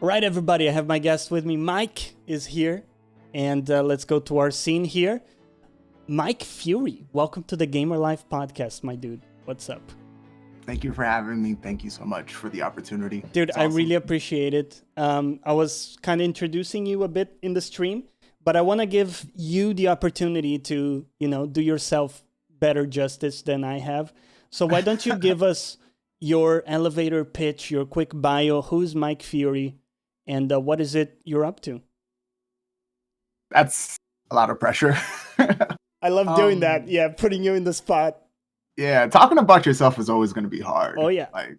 All right, everybody, I have my guest with me. Mike is here, and let's go to our scene here. Mike Fury, welcome to the Gamer Life podcast, my dude. What's up? Thank you for having me. Thank you so much for the opportunity. Dude, I really appreciate it. I was kind of introducing you a bit in the stream, but I want to give you the opportunity to, do yourself better justice than I have. So why don't you give us your elevator pitch, your quick bio? Who's Mike Fury? And what is it you're up to? That's a lot of pressure. I love doing that. Yeah, putting you in the spot. Yeah, talking about yourself is always going to be hard. Oh, yeah. Like,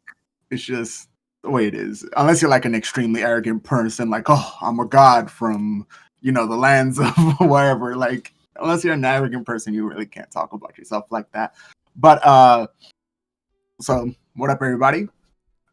it's just the way it is. Unless you're like an extremely arrogant person, like, oh, I'm a god from, the lands of wherever. Like, unless you're an arrogant person, you really can't talk about yourself like that. But, so what up, everybody?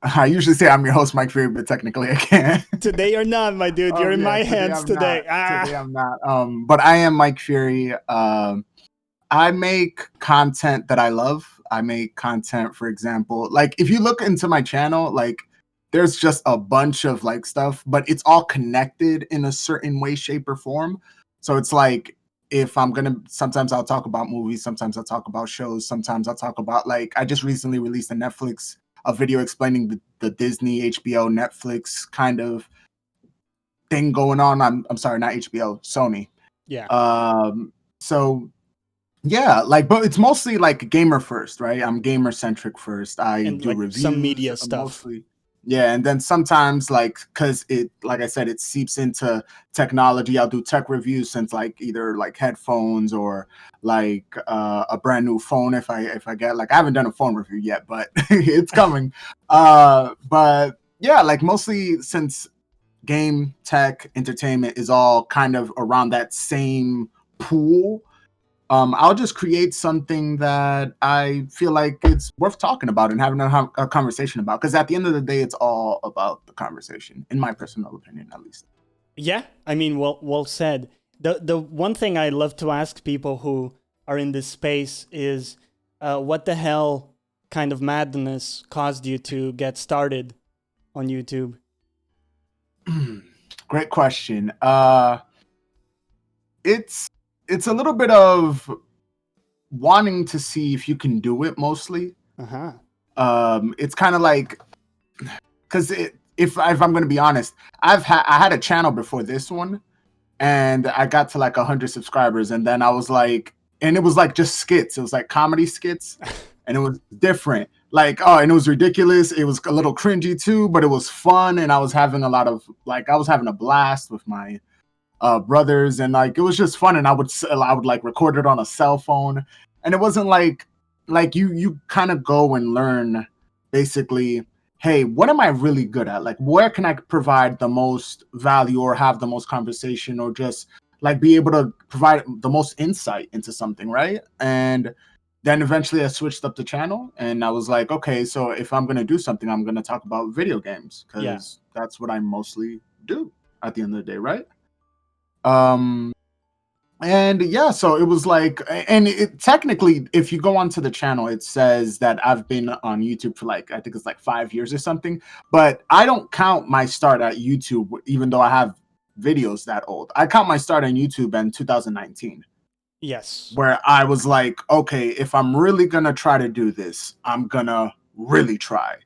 I usually say I'm your host, Mike Fury, but technically I can't. Today you're not, my dude. You're in my hands today. Today I'm not. But I am Mike Fury. I make content that I love. I make content, for example, like if you look into my channel, like there's just a bunch of like stuff, but it's all connected in a certain way, shape, or form. So it's like if sometimes I'll talk about movies, sometimes I'll talk about shows, sometimes I'll talk about like I just recently released a video explaining the Disney, HBO, Netflix kind of thing going on. I'm sorry, not HBO, Sony. Yeah. So yeah, but it's mostly like gamer first, right? I'm gamer centric first. I do reviews, some media stuff. Mostly. Yeah, and then sometimes because like I said, it seeps into technology. I'll do tech reviews since either headphones or a brand new phone if I get I haven't done a phone review yet, but it's coming. But yeah, mostly since game, tech, entertainment is all kind of around that same pool. I'll just create something that I feel like it's worth talking about and having a conversation about. Because at the end of the day, it's all about the conversation, in my personal opinion, at least. Yeah, I mean, well said. The one thing I love to ask people who are in this space is, what the hell kind of madness caused you to get started on YouTube? Great question. It's a little bit of wanting to see if you can do it mostly. It's kind of like, because if I'm going to be honest, I had a channel before this one, and I got to 100 subscribers, and then I was and it was just skits. It was comedy skits, and it was different. And it was ridiculous. It was a little cringy too, but it was fun, and I was having a blast with my brothers, and it was just fun, and I would record it on a cell phone, and it wasn't you kind of go and learn basically, hey, what am I really good at? Where can I provide the most value or have the most conversation or just be able to provide the most insight into something, right? And then eventually I switched up the channel, and I was okay, so if I'm going to do something, I'm going to talk about video games, because that's what I mostly do at the end of the day, right? And yeah, so it was and it technically, if you go onto the channel, it says that I've been on YouTube for I think it's 5 years or something, but I don't count my start at YouTube, even though I have videos that old. I count my start on YouTube in 2019. Yes. Where I was okay, if I'm really gonna try to do this, I'm gonna really try.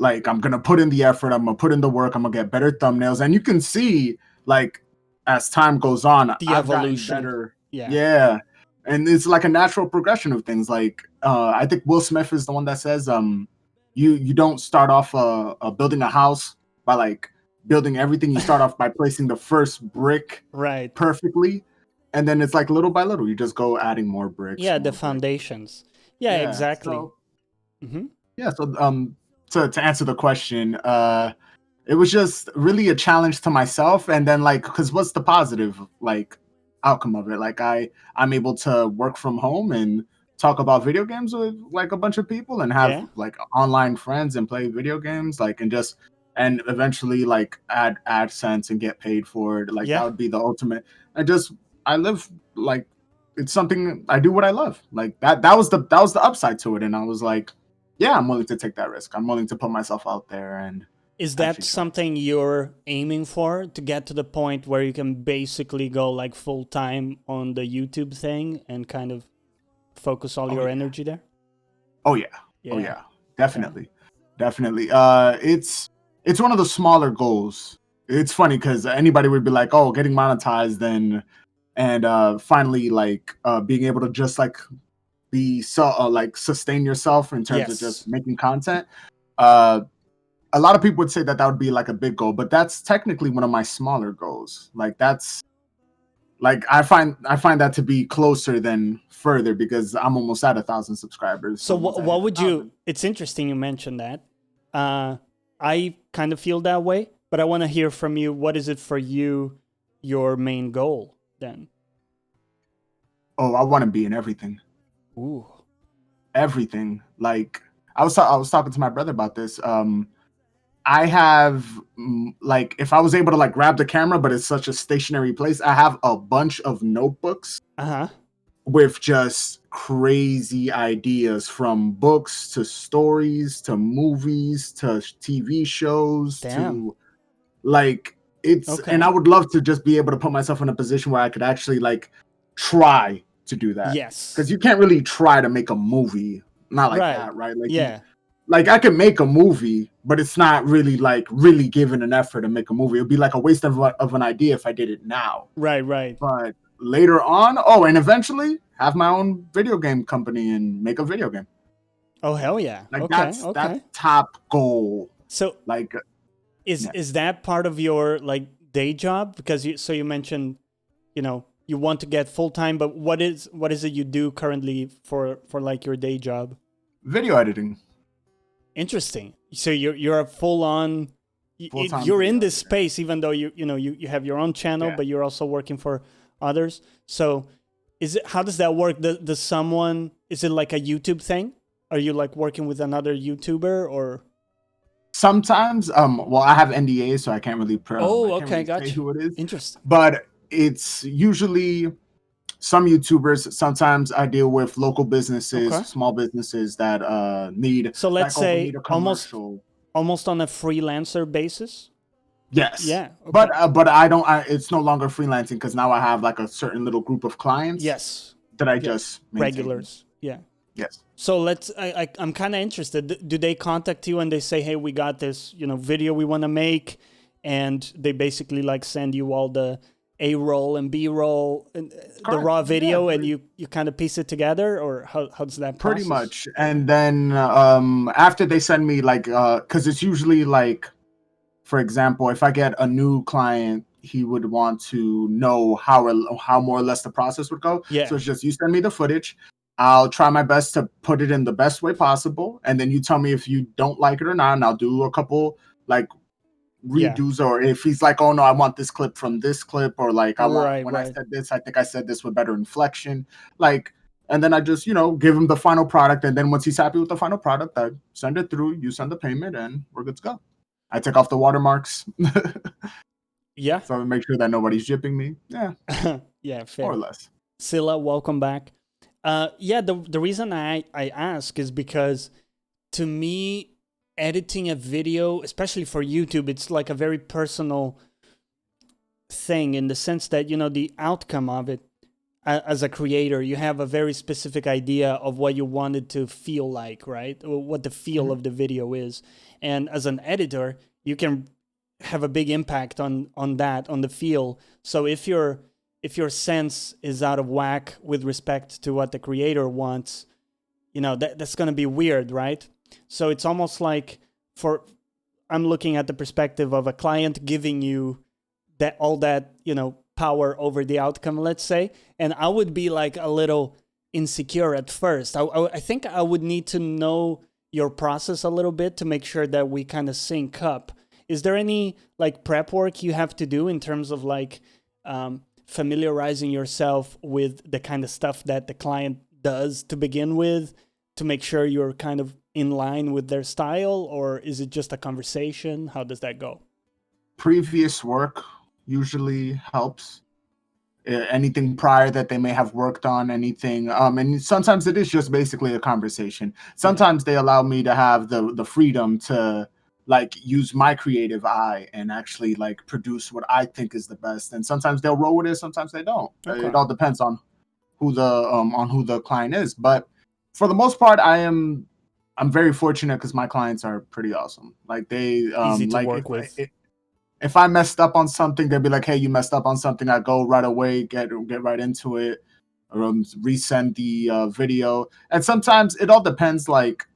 I'm gonna put in the effort, I'm gonna put in the work, I'm gonna get better thumbnails, and you can see as time goes on, the I've evolution. gotten better. Yeah. And it's a natural progression of things. I think Will Smith is the one that says, you don't start off building a house by building everything. You start off by placing the first brick right perfectly, and then it's little by little, you just go adding more bricks. Yeah, the foundations. Yeah, exactly. So, so to answer the question, it was just really a challenge to myself, and then because what's the positive outcome of it? I'm able to work from home and talk about video games with a bunch of people and have online friends and play video games and eventually add AdSense and get paid for it. That would be the ultimate. I live it's something I do what I love. That was the upside to it, and I was yeah, I'm willing to take that risk. I'm willing to put myself out there and Is that something you're aiming for, to get to the point where you can basically go like full time on the YouTube thing and kind of focus all your energy there? Oh yeah. Definitely. It's one of the smaller goals. It's funny because anybody would be like, oh, getting monetized and finally like being able to just like be like sustain yourself in terms of just making content. A lot of people would say that would be like a big goal, but that's technically one of my smaller goals. Like that's like I find that to be closer than further because I'm almost at 1,000 subscribers. So what would you? It's interesting you mentioned that. I kind of feel that way, but I want to hear from you. What is it for you? Your main goal then? Oh, I want to be in everything. Ooh, everything. Like I was talking to my brother about this. I have like if I was able to like grab the camera, but it's such a stationary place, I have a bunch of notebooks with just crazy ideas from books to stories to movies to TV shows to like it's and I would love to just be able to put myself in a position where I could actually like try to do that. Yes. Because you can't really try to make a movie. Not like that, right? Like like I can make a movie, but it's not really like really giving an effort to make a movie. It'd be like a waste of an idea if I did it now. Right. But later on, and eventually have my own video game company and make a video game. Oh hell yeah! Like that's top goal. So like, is that part of your like day job? Because you mentioned, you want to get full time, but what is it you do currently for like your day job? Video editing. Interesting. So you're a full on. You're in this space, even though you have your own channel, but you're also working for others. So how does that work? Does someone, is it like a YouTube thing? Are you like working with another YouTuber or? Sometimes, well, I have NDAs, so I can't really. Gotcha. Who it is? Interesting. But it's usually some YouTubers. Sometimes I deal with local businesses, small businesses that need. So let's say almost on a freelancer basis. Yes. Yeah. Okay. But I don't. It's no longer freelancing because now I have like a certain little group of clients. Yes. That I just maintain. Regulars. Yeah. Yes. So I'm kind of interested. Do they contact you and they say, "Hey, we got this, video we want to make," and they basically like send you all the A-roll and B-roll and the raw video, and you kind of piece it together, or how does that process? Pretty much. And then after they send me like because it's usually like, for example, if I get a new client, he would want to know how more or less the process would go. Yeah. So it's just you send me the footage. I'll try my best to put it in the best way possible, and then you tell me if you don't like it or not, and I'll do a couple like redos, or if he's like, oh no, I want this clip from this clip, or like I said this, I think I said this with better inflection, like, and then I just give him the final product, and then once he's happy with the final product, I send it through, you send the payment, and we're good to go. I take off the watermarks. Yeah. So I make sure that nobody's jipping me. Yeah. Yeah, fair. More or less. Scylla, welcome back. The reason I ask is because to me, editing a video, especially for YouTube, it's like a very personal thing in the sense that, the outcome of it as a creator, you have a very specific idea of what you want it to feel like, right? Or what the feel of the video is. And as an editor, you can have a big impact on the feel. So if your sense is out of whack with respect to what the creator wants, that's going to be weird, right? So it's almost like I'm looking at the perspective of a client giving you all that power over the outcome, let's say, and I would be like a little insecure at first. I think I would need to know your process a little bit to make sure that we kind of sync up. Is there any like prep work you have to do in terms of like familiarizing yourself with the kind of stuff that the client does to begin with, to make sure you're kind of in line with their style, or is it just a conversation? How does that go? Previous work usually helps. Anything prior that they may have worked on, anything. And sometimes it is just basically a conversation. Sometimes they allow me to have the freedom to like use my creative eye and actually like produce what I think is the best. And sometimes they'll roll with it, sometimes they don't. Okay. It all depends on who the client is. But for the most part, I'm very fortunate because my clients are pretty awesome. Like they easy to like work with. If I messed up on something, they'll be like, "Hey, you messed up on something." I go right away, get right into it, or resend the video. And sometimes it all depends. Like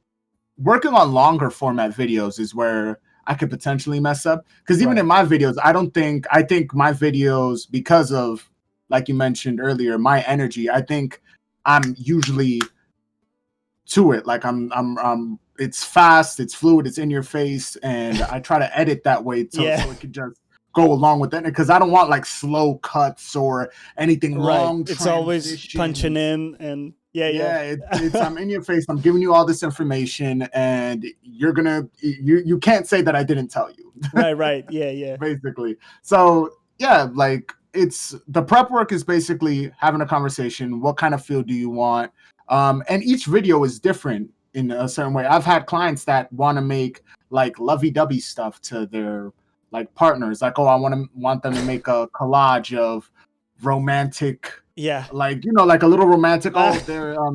working on longer format videos is where I could potentially mess up. Because even in my videos, I think my videos, because of, like you mentioned earlier, my energy, I think I'm usually to it. Like it's fast, it's fluid, it's in your face, and I try to edit that way so it could just go along with it. Because I don't want like slow cuts or anything long. It's always punching in and it's I'm in your face. I'm giving you all this information, and you can't say that I didn't tell you. Right. Yeah. Basically. So yeah, like it's the prep work is basically having a conversation. What kind of feel do you want? And each video is different in a certain way. I've had clients that want to make like lovey-dovey stuff to their like partners. Like, oh, I want them to make a collage of romantic, like, you know, like a little romantic. Oh,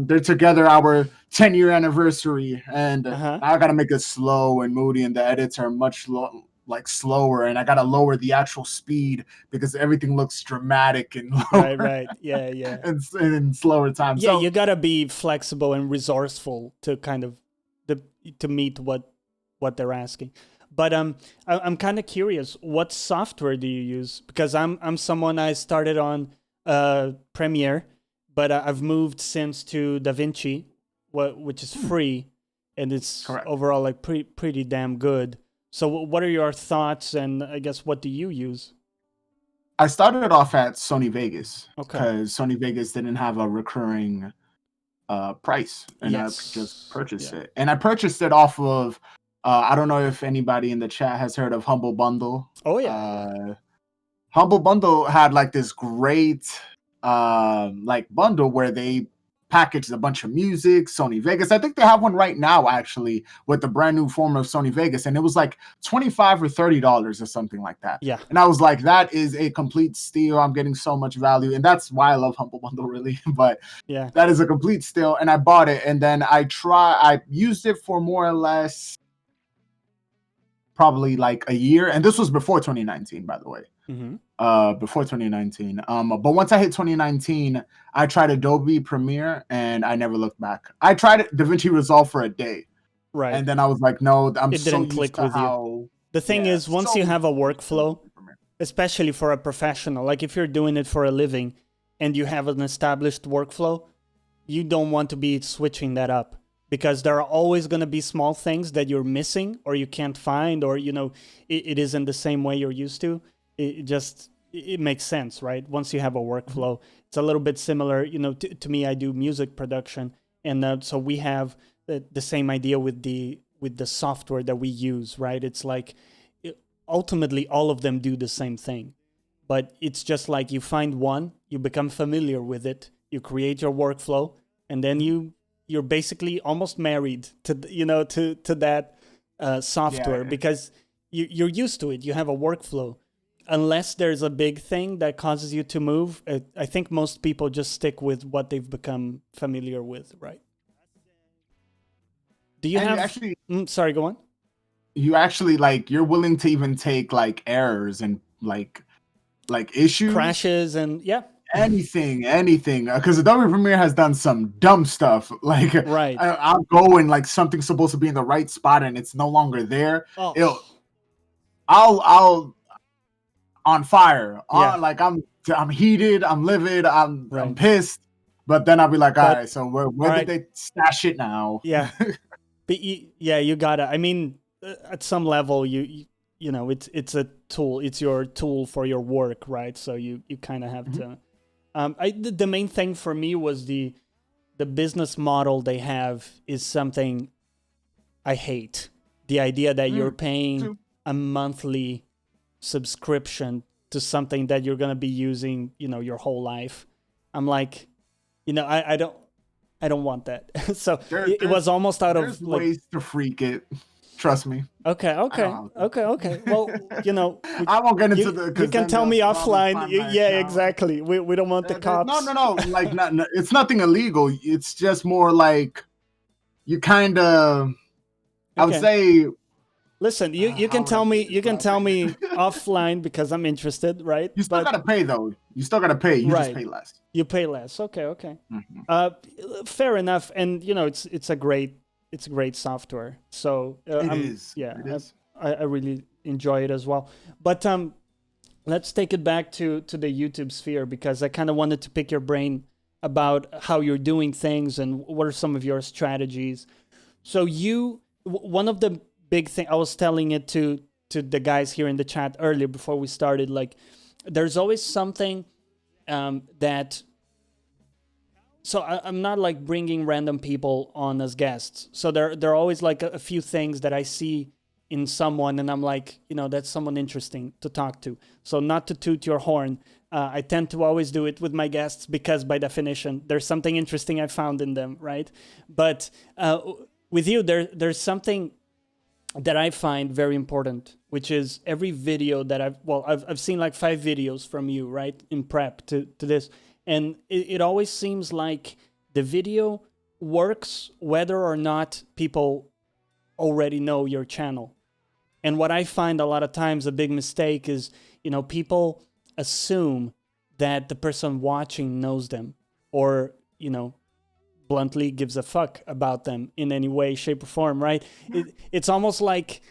they're together, our 10-year anniversary, and I gotta make it slow and moody, and the edits are much slower, and I gotta lower the actual speed because everything looks dramatic and lower, right, yeah, and in slower time. Yeah, so you gotta be flexible and resourceful to kind of to meet what they're asking. But I'm kind of curious, what software do you use? Because I'm someone, I started on Premiere, but I've moved since to DaVinci, which is free, and it's overall like pretty damn good. So what are your thoughts, and I guess what do you use? I started off at Sony Vegas because Sony Vegas didn't have a recurring price, and I could just purchase it. And I purchased it off of I don't know if anybody in the chat has heard of Humble Bundle. Oh yeah. Humble Bundle had like this great like bundle where they packaged a bunch of music, Sony Vegas. I think they have one right now actually with the brand new form of Sony Vegas, and it was like $25 or $30 or something like that. Yeah. And I was like, that is a complete steal. I'm getting so much value, and that's why I love Humble Bundle really. But yeah, that is a complete steal, and I bought it, and then I used it for more or less probably like a year, and this was before 2019, by the way. Before 2019. But once I hit 2019, I tried Adobe Premiere and I never looked back. I tried DaVinci Resolve for a day, right? And then I was like, no, it didn't click with you. The thing is, once you have a workflow, especially for a professional, like if you're doing it for a living and you have an established workflow, you don't want to be switching that up, because there are always going to be small things that you're missing or you can't find, or it isn't the same way you're used to. It makes sense, right? Once you have a workflow, it's a little bit similar. To me, I do music production, and so we have the same idea with the software that we use, right? It's like ultimately all of them do the same thing, but it's just like you find one, you become familiar with it, you create your workflow, and then you're basically almost married to that software, because you're used to it. You have a workflow. Unless there's a big thing that causes you to move, I think most people just stick with what they've become familiar with, right? Do you have... Actually, sorry, go on. You actually, like, you're willing to even take, like, errors and, like issues? Crashes and, yeah. Anything. Because Adobe Premiere has done some dumb stuff. Like, right. I'll go and, like, something's supposed to be in the right spot and it's no longer there. Oh. I'll on fire. Like I'm heated, I'm livid, I'm pissed. But then I'll be like, all right, so where did they stash it now? Yeah. But you gotta. I mean, at some level, you know, it's a tool. It's your tool for your work, right? So you kind of have to. The main thing for me was the business model they have is something I hate. The idea that you're paying a monthly subscription to something that you're going to be using, your whole life. I'm like, I don't want that. So it was almost out of ways to freak it. Trust me. Okay. Well, I won't get into the. You can tell me offline. Yeah, exactly. We don't want the cops. No. Like, it's nothing illegal. It's just more like you kind of. I would say. Listen, you can tell me offline because I'm interested, right? You still gotta pay though. You still gotta pay. You just pay less. You pay less. Okay. Mm-hmm. Fair enough. And it's a great software. So it is. Yeah, it is. I really enjoy it as well. But let's take it back to the YouTube sphere, because I kind of wanted to pick your brain about how you're doing things and what are some of your strategies. So one of the big thing, I was telling it to the guys here in the chat earlier before we started, like there's always something that, so I'm not like bringing random people on as guests. So there are always like a few things that I see in someone and I'm like, that's someone interesting to talk to. So not to toot your horn, I tend to always do it with my guests because by definition, there's something interesting I found in them, right? But with you, there's something that I find very important, which is every video that I've seen like 5 videos from you, right, in prep to this, and it always seems like the video works whether or not people already know your channel. And what I find a lot of times a big mistake is, people assume that the person watching knows them or, bluntly gives a fuck about them in any way, shape, or form, right? It's almost like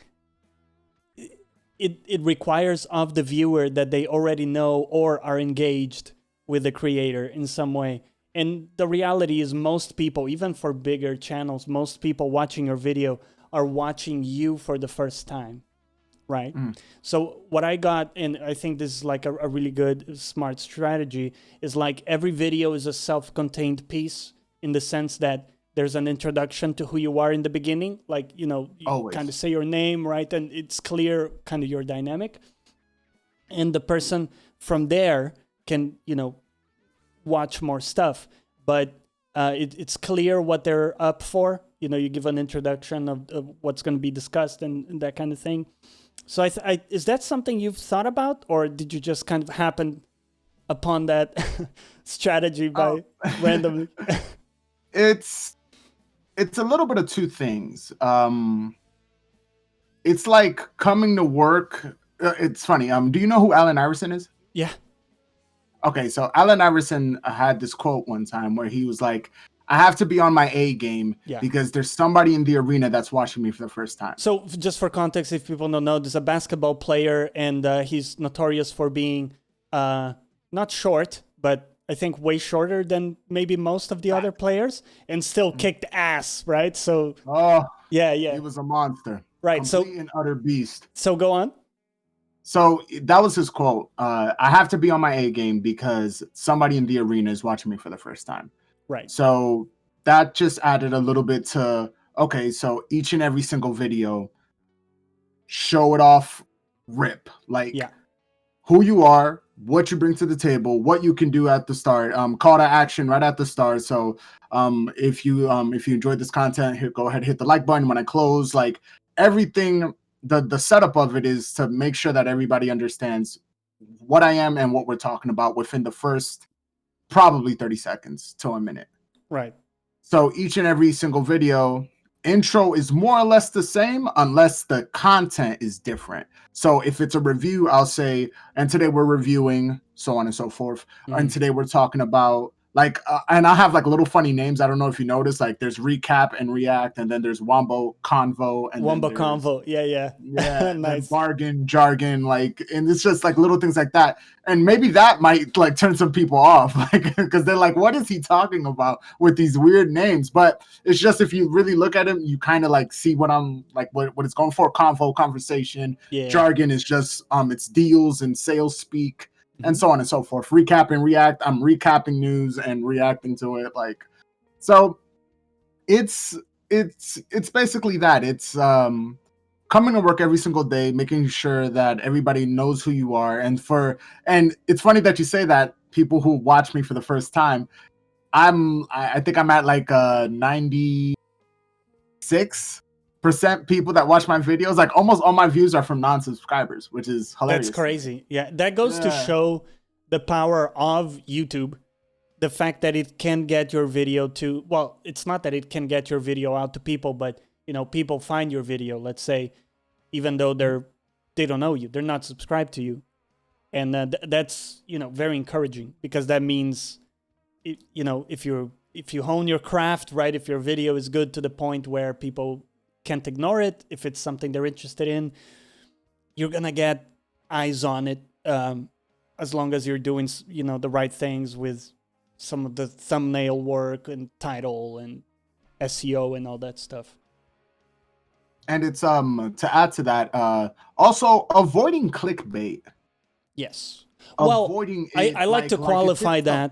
it requires of the viewer that they already know or are engaged with the creator in some way. And the reality is most people, even for bigger channels, most people watching your video are watching you for the first time, right? So what I got, and I think this is like a really good, smart strategy, is like every video is a self-contained piece, in the sense that there's an introduction to who you are in the beginning. Like, you kind of say your name, right? And it's clear kind of your dynamic. And the person from there can, watch more stuff. But it's clear what they're up for. You give an introduction of what's going to be discussed and that kind of thing. So is that something you've thought about? Or did you just kind of happen upon that strategy by randomly? It's a little bit of two things. It's like coming to work. It's funny. Do you know who Allen Iverson is? Yeah. Okay, so Allen Iverson had this quote one time where he was like, I have to be on my A game because there's somebody in the arena that's watching me for the first time. So just for context, if people don't know, there's a basketball player and he's notorious for being not short, but I think way shorter than maybe most of the other players, and still kicked ass, right? So yeah, he was a monster, right? Complete and utter beast. So go on. So that was his quote. I have to be on my A game because somebody in the arena is watching me for the first time. Right. So that just added a little bit to, okay, so each and every single video, show it off, rip, like who you are, what you bring to the table, what you can do at the start, call to action right at the start. So if you enjoyed this content, go ahead, hit the like button when I close. Like everything, the setup of it is to make sure that everybody understands what I am and what we're talking about within the first probably 30 seconds to a minute. Right. So each and every single video intro is more or less the same unless the content is different. So if it's a review, I'll say, and today we're reviewing, so on and so forth. And today we're talking about like, and I'll have like little funny names. I don't know if you noticed, like there's recap and react, and then there's Wombo Convo. And Wombo Convo. Yeah. Nice. Bargain, jargon, like, and it's just like little things like that. And maybe that might like turn some people off, like, because they're like, what is he talking about with these weird names? But it's just, if you really look at him, you kind of like see what I'm like, what it's going for. Convo, conversation. Jargon is just it's deals and sales speak. And so on and so forth. Recap and react. I'm recapping news and reacting to it. Like, so it's basically that. It's coming to work every single day, making sure that everybody knows who you are. And it's funny that you say that. People who watch me for the first time, I think I'm at like 96 people that watch my videos, like almost all my views are from non-subscribers, which is hilarious. That's crazy. Yeah, that goes to show the power of YouTube. The fact that it can get your video to, well, it's not that it can get your video out to people, but people find your video, let's say, even though they don't know you, they're not subscribed to you. And that's, very encouraging, because that means, if you hone your craft, right, if your video is good to the point where people can't ignore it, if it's something they're interested in, you're going to get eyes on it, as long as you're doing, the right things with some of the thumbnail work and title and SEO and all that stuff. And it's to add to that, also avoiding clickbait. Yes. Avoiding well, I like to qualify that.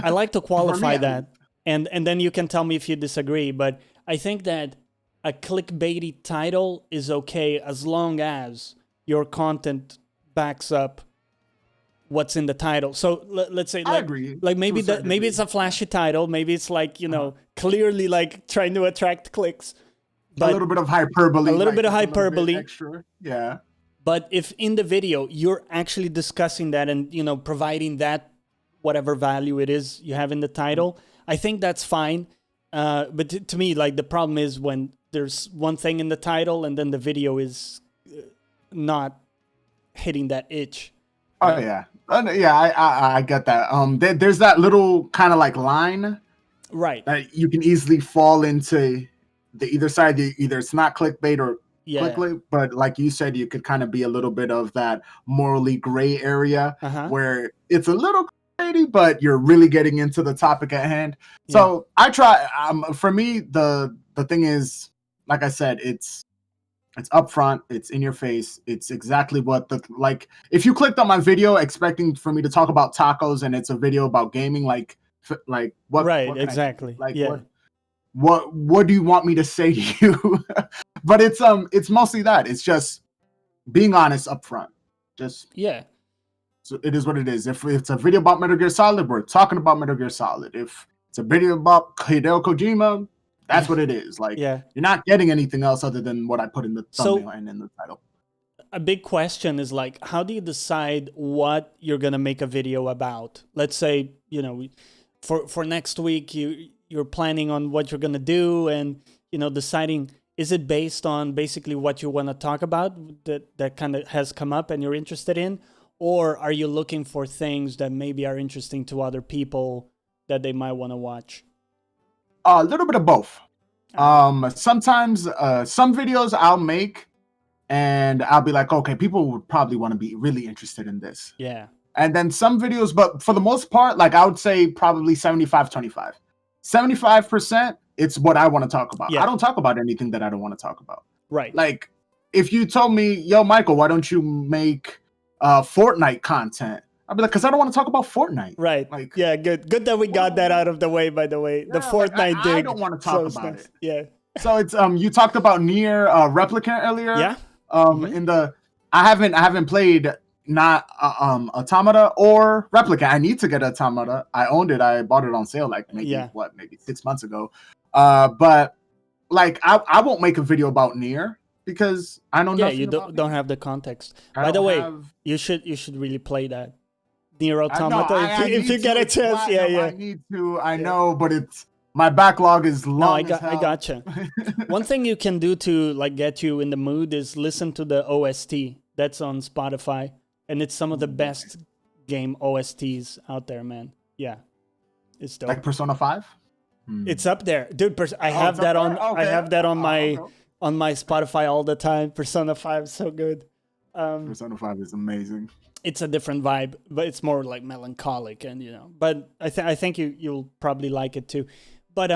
I like to qualify that, and then you can tell me if you disagree. But I think that a clickbaity title is okay as long as your content backs up what's in the title. So let's say, I agree. Like maybe it's a flashy title, maybe it's like clearly like trying to attract clicks, but a little bit of hyperbole. A little bit of hyperbole. Extra. Yeah. But if in the video you're actually discussing that and providing that whatever value it is you have in the title, I think that's fine. But to me, like, the problem is when there's one thing in the title and then the video is not hitting that itch. Oh yeah. I get that. There's that little kind of like line, right, that you can easily fall into the either side. Either it's not clickbait or clickbait, but like you said, you could kind of be a little bit of that morally gray area where it's a little clickbaity, but you're really getting into the topic at hand. Yeah. So I try. For me, the thing is, like I said, it's upfront, it's in your face, it's exactly what if you clicked on my video expecting for me to talk about tacos and it's a video about gaming, like what, right, what exactly, like yeah. What do you want me to say to you? But it's mostly that, it's just being honest upfront. Just so it is what it is. If it's a video about Metal Gear Solid, we're talking about Metal Gear Solid. If it's a video about Hideo Kojima, that's what it is. Like, you're not getting anything else other than what I put in the thumbnail and in the title. A big question is, like, how do you decide what you're going to make a video about? Let's say, for next week, you're planning on what you're going to do and, deciding, is it based on basically what you want to talk about that kind of has come up and you're interested in? Or are you looking for things that maybe are interesting to other people that they might want to watch? A little bit of both. Sometimes some videos I'll make and I'll be like, okay, people would probably want to be really interested in this. Yeah. And then some videos, but for the most part, like I would say probably 75-25. 75%, it's what I want to talk about. Yeah. I don't talk about anything that I don't want to talk about. Right. Like if you told me, yo, Michael, why don't you make Fortnite content? I'd be like, because I don't want to talk about Fortnite. Right. Like, yeah, good that we got that out of the way, by the way. The Fortnite dig. I don't want to talk about it. Yeah. So it's you talked about Nier Replicant earlier. Yeah. I haven't played not Automata or Replicant. I need to get Automata. I owned it. I bought it on sale like maybe 6 months ago. But like I won't make a video about Nier because I know nothing. Yeah, you don't have the context. By the way, you should really play that. Nier Automata, if you get a chance. I need to. I know, but it's my backlog is long. No, I gotcha. One thing you can do to like get you in the mood is listen to the OST. That's on Spotify, and it's some of the best game OSTs out there, man. Yeah, it's dope. Like Persona 5. It's up there, dude. I have that on. Okay. I have that on my Spotify all the time. Persona 5 is so good. Persona 5 is amazing. It's a different vibe, but it's more like melancholic, and But I think you'll probably like it too. But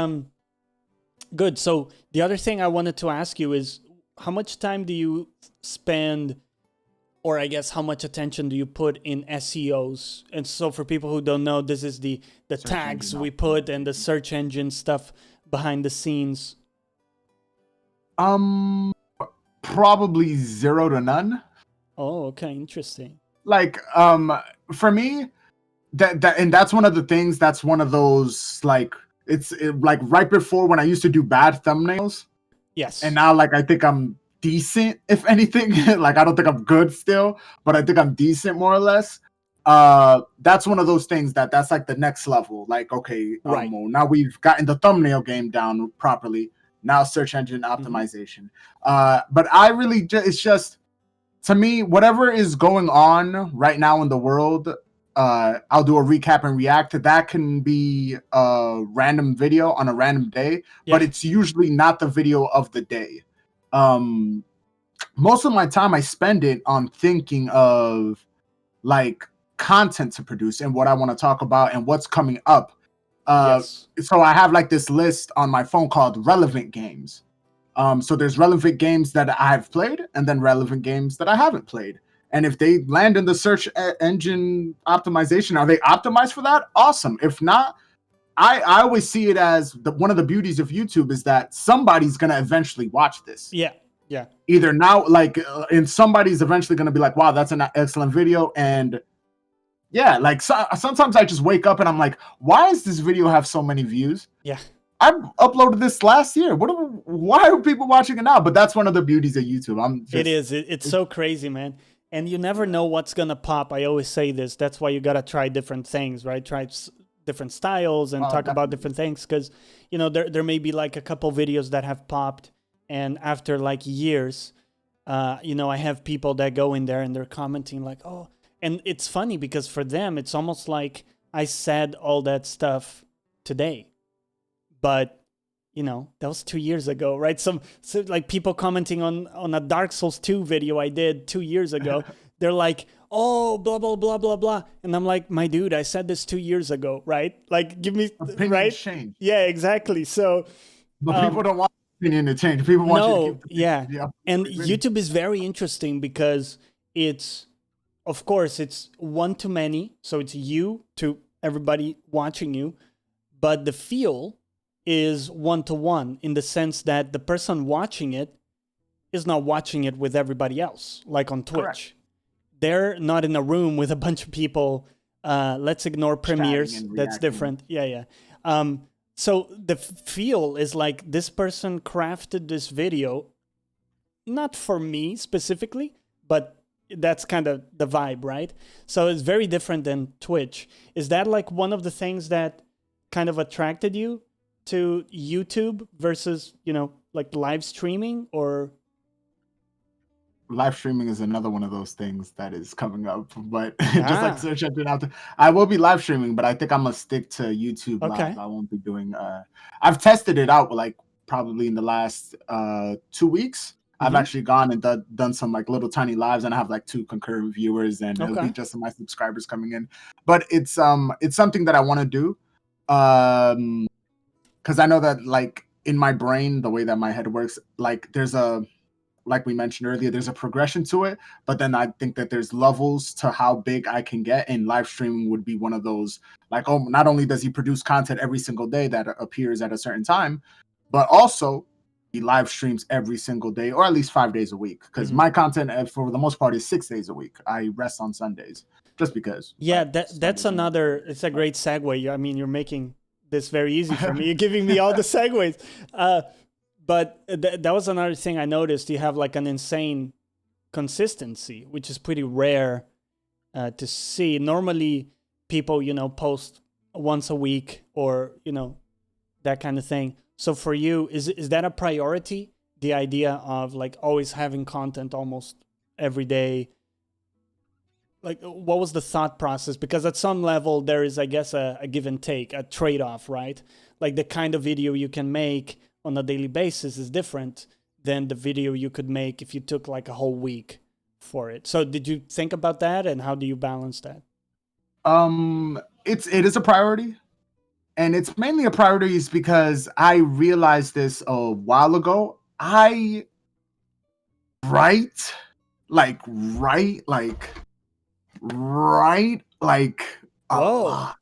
good. So the other thing I wanted to ask you is, how much time do you spend, or I guess how much attention do you put in SEOs? And so for people who don't know, this is the tags we put and the search engine stuff behind the scenes. Probably 0 to none. Oh, okay, interesting. Like for me, that's one of the things. That's one of those like like right before when I used to do bad thumbnails. Yes. And now, like, I think I'm decent, if anything. Like, I don't think I'm good still, but I think I'm decent more or less. That's one of those things that's like the next level. Like, okay, right. well, now we've gotten the thumbnail game down properly. Now search engine optimization. But I really it's just, to me, whatever is going on right now in the world, I'll do a recap and react. That can be a random video on a random day, but it's usually not the video of the day. Most of my time I spend it on thinking of like content to produce and what I want to talk about and what's coming up. So I have like this list on my phone called relevant games. So there's relevant games that I've played and then relevant games that I haven't played. And if they land in the search engine optimization, are they optimized for that? Awesome. If not, I always see it as one of the beauties of YouTube is that somebody's going to eventually watch this. Yeah. Either now, like, and somebody's eventually going to be like, wow, that's an excellent video. And yeah, like sometimes I just wake up and I'm like, why does this video have so many views? Yeah. I uploaded this last year. Why are people watching it now? But that's one of the beauties of YouTube. It's so crazy, man. And you never know what's going to pop. I always say this. That's why you got to try different things, right? Try different styles and talk about different things. Because, you know, there may be like a couple videos that have popped. And after like years, you know, I have people that go in there and they're commenting like, oh, and it's funny because for them, it's almost like I said all that stuff today. But, you know, that was 2 years ago, right? So like people commenting on a Dark Souls 2 video I did 2 years ago. They're like, oh, blah, blah, blah, blah, blah. And I'm like, my dude, I said this 2 years ago, right? Like, give me, right? Change. Yeah, exactly. So. But people don't want opinion to change. People want you to keep And YouTube is very interesting because it's, of course, it's one to many. So it's you to everybody watching you. But the feel is one-to-one in the sense that the person watching it is not watching it with everybody else, like on Twitch. Correct. They're not in a room with a bunch of people. Let's ignore premieres. That's different. Yeah. So the feel is like this person crafted this video, not for me specifically, but that's kind of the vibe, right? So it's very different than Twitch. Is that like one of the things that kind of attracted you to YouTube versus, you know, like live streaming? Or live streaming is another one of those things that is coming up, but just like search engine out there, I will be live streaming, but I think I'm gonna stick to YouTube Live. I won't be doing I've tested it out like probably in the last 2 weeks. I've actually gone and done some like little tiny lives, and I have like 2 concurrent viewers, and it'll be just my subscribers coming in. But it's something that I want to do. Because I know that like in my brain, the way that my head works, like there's like we mentioned earlier, there's a progression to it, but then I think that there's levels to how big I can get, and live streaming would be one of those. Like, oh, not only does he produce content every single day that appears at a certain time, but also he live streams every single day, or at least 5 days a week. Because my content, for the most part, is 6 days a week. I rest on Sundays, just because. Yeah, that's another. It's a great segue. I mean, you're making this very easy for me. You're giving me all the segues. But that was another thing I noticed. You have like an insane consistency, which is pretty rare to see. Normally, people, you know, post once a week or, you know, that kind of thing. So for you, is that a priority? The idea of like always having content almost every day? Like, what was the thought process? Because at some level, there is, I guess, a give and take, a trade-off, right? Like the kind of video you can make on a daily basis is different than the video you could make if you took like a whole week for it. So did you think about that, and how do you balance that? It is a priority, and it's mainly a priority is because I realized this a while ago. I write like a lot.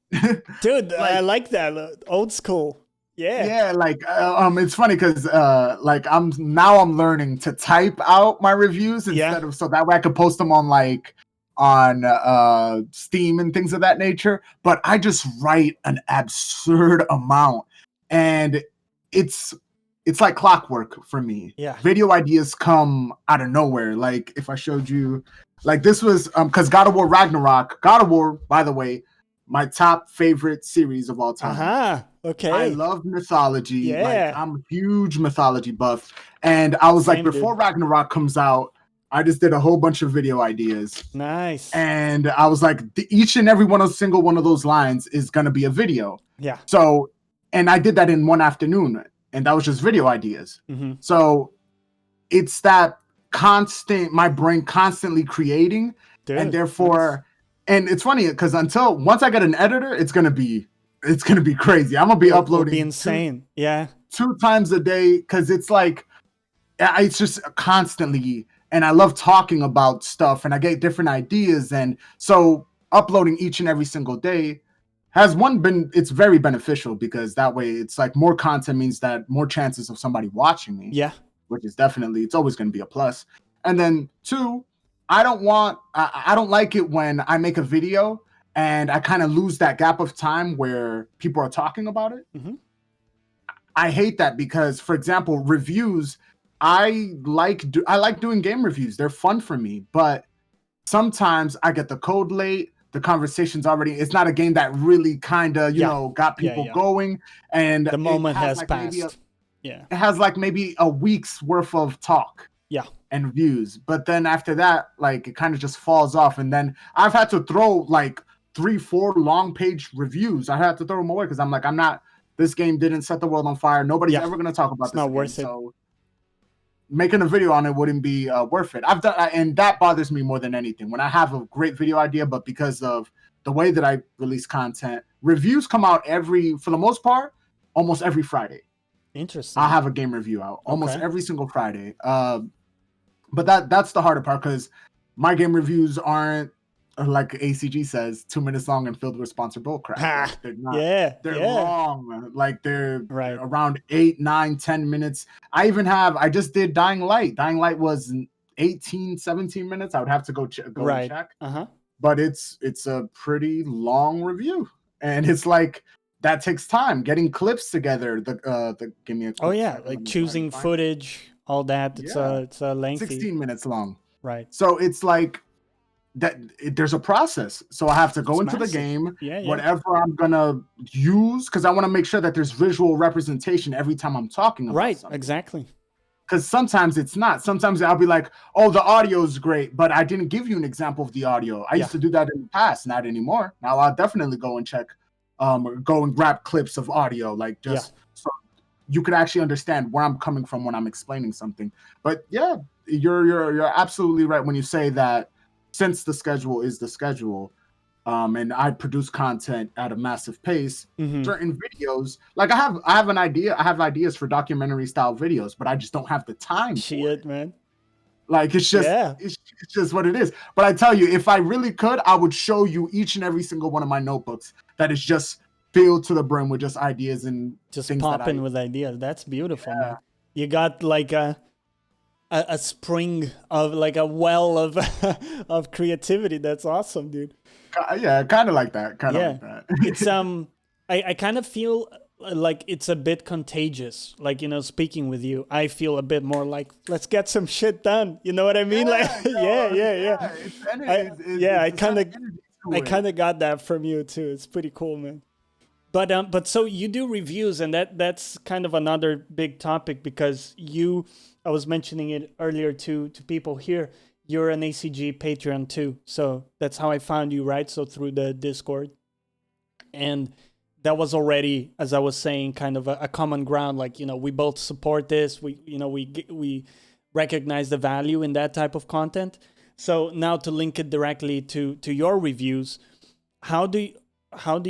Dude, like, I like that. Old school. Yeah, like it's funny because like I'm learning to type out my reviews instead of, so that way I could post them on like on Steam and things of that nature. But I just write an absurd amount, and it's it's like clockwork for me. Yeah. Video ideas come out of nowhere. Like if I showed you, like this was because God of War Ragnarok. God of War, by the way, my top favorite series of all time. Okay. I love mythology. Yeah. Like I'm a huge mythology buff. And I was like, before Ragnarok comes out, I just did a whole bunch of video ideas. Nice. And I was like, each and every single one of those lines is going to be a video. Yeah. So, and I did that in one afternoon, and that was just video ideas. Mm-hmm. So it's that constant, my brain constantly creating. Dude, and therefore, and it's funny because once I get an editor, it's going to be crazy. I'm going to be uploading. It'll be insane. Two times a day. Cause it's like, it's just constantly, and I love talking about stuff and I get different ideas. And so uploading each and every single day it's very beneficial because that way it's like more content means that more chances of somebody watching me. Yeah. Which is it's always going to be a plus. And then 2, I don't like it when I make a video and I kind of lose that gap of time where people are talking about it. Mm-hmm. I hate that because, for example, reviews, I like doing game reviews. They're fun for me, but sometimes I get the code late. The conversation's it's not a game that really kind of, got people going. And the moment has passed. It has like maybe a week's worth of talk. Yeah. And views. But then after that, like it kind of just falls off. And then I've had to throw like 3-4 long page reviews. I had to throw them away because I'm like, this game didn't set the world on fire. Nobody's ever going to talk about this. It's not worth it. So making a video on it wouldn't be worth it. And that bothers me more than anything. When I have a great video idea, but because of the way that I release content, reviews come out for the most part, almost every Friday. Interesting. I'll have a game review out almost every single Friday. But that's the harder part because my game reviews aren't, like ACG says, 2 minutes long and filled with sponsored bullcrap. They're not. They're long. Like they're around 8, 9, 10 minutes. I just did Dying Light. Dying Light was 18, 17 minutes. I would have to go and check. But it's a pretty long review. And it's like that takes time. Getting clips together. Give me a clip like choosing footage, all that. It's a lengthy. 16 minutes long. Right. So it's like there's a process. So I have to go into the game, whatever I'm gonna use, because I want to make sure that there's visual representation every time I'm talking about something. Exactly. Because sometimes it's not. Sometimes I'll be like, oh, the audio is great, but I didn't give you an example of the audio. I used to do that in the past, not anymore. Now I'll definitely go and check, go and grab clips of audio, like so you could actually understand where I'm coming from when I'm explaining something. But yeah, you're absolutely right when you say that. Since the schedule is the schedule, and I produce content at a massive pace, certain videos, like I have an idea. I have ideas for documentary style videos, but I just don't have the time. Shit, man. Like it's just it's just what it is. But I tell you, if I really could, I would show you each and every single one of my notebooks that is just filled to the brim with just ideas and just popping with ideas. That's beautiful, man. You got like a spring of like a well of of creativity. That's awesome, dude. Yeah, kind of like that. Like that. It's I kind of feel like it's a bit contagious. Like, speaking with you, I feel a bit more like, let's get some shit done. You know what I mean? I kind of got that from you too. It's pretty cool, man. But so you do reviews, and that's kind of another big topic because I was mentioning it earlier to people here. You're an ACG Patreon too. So that's how I found you, right? So through the Discord. And that was already, as I was saying, kind of a common ground. Like, we both support this. We recognize the value in that type of content. So now to link it directly to your reviews, how do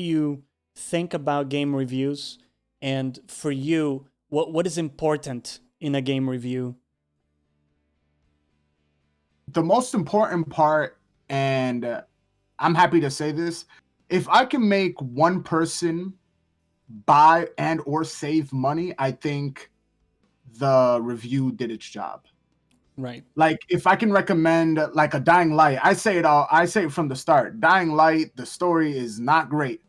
you think about game reviews? And for you, what is important in a game review? The most important part, and I'm happy to say this, if I can make one person buy and or save money, I think the review did its job. Right. Like if I can recommend like a Dying Light, I say it from the start. Dying Light, the story is not great.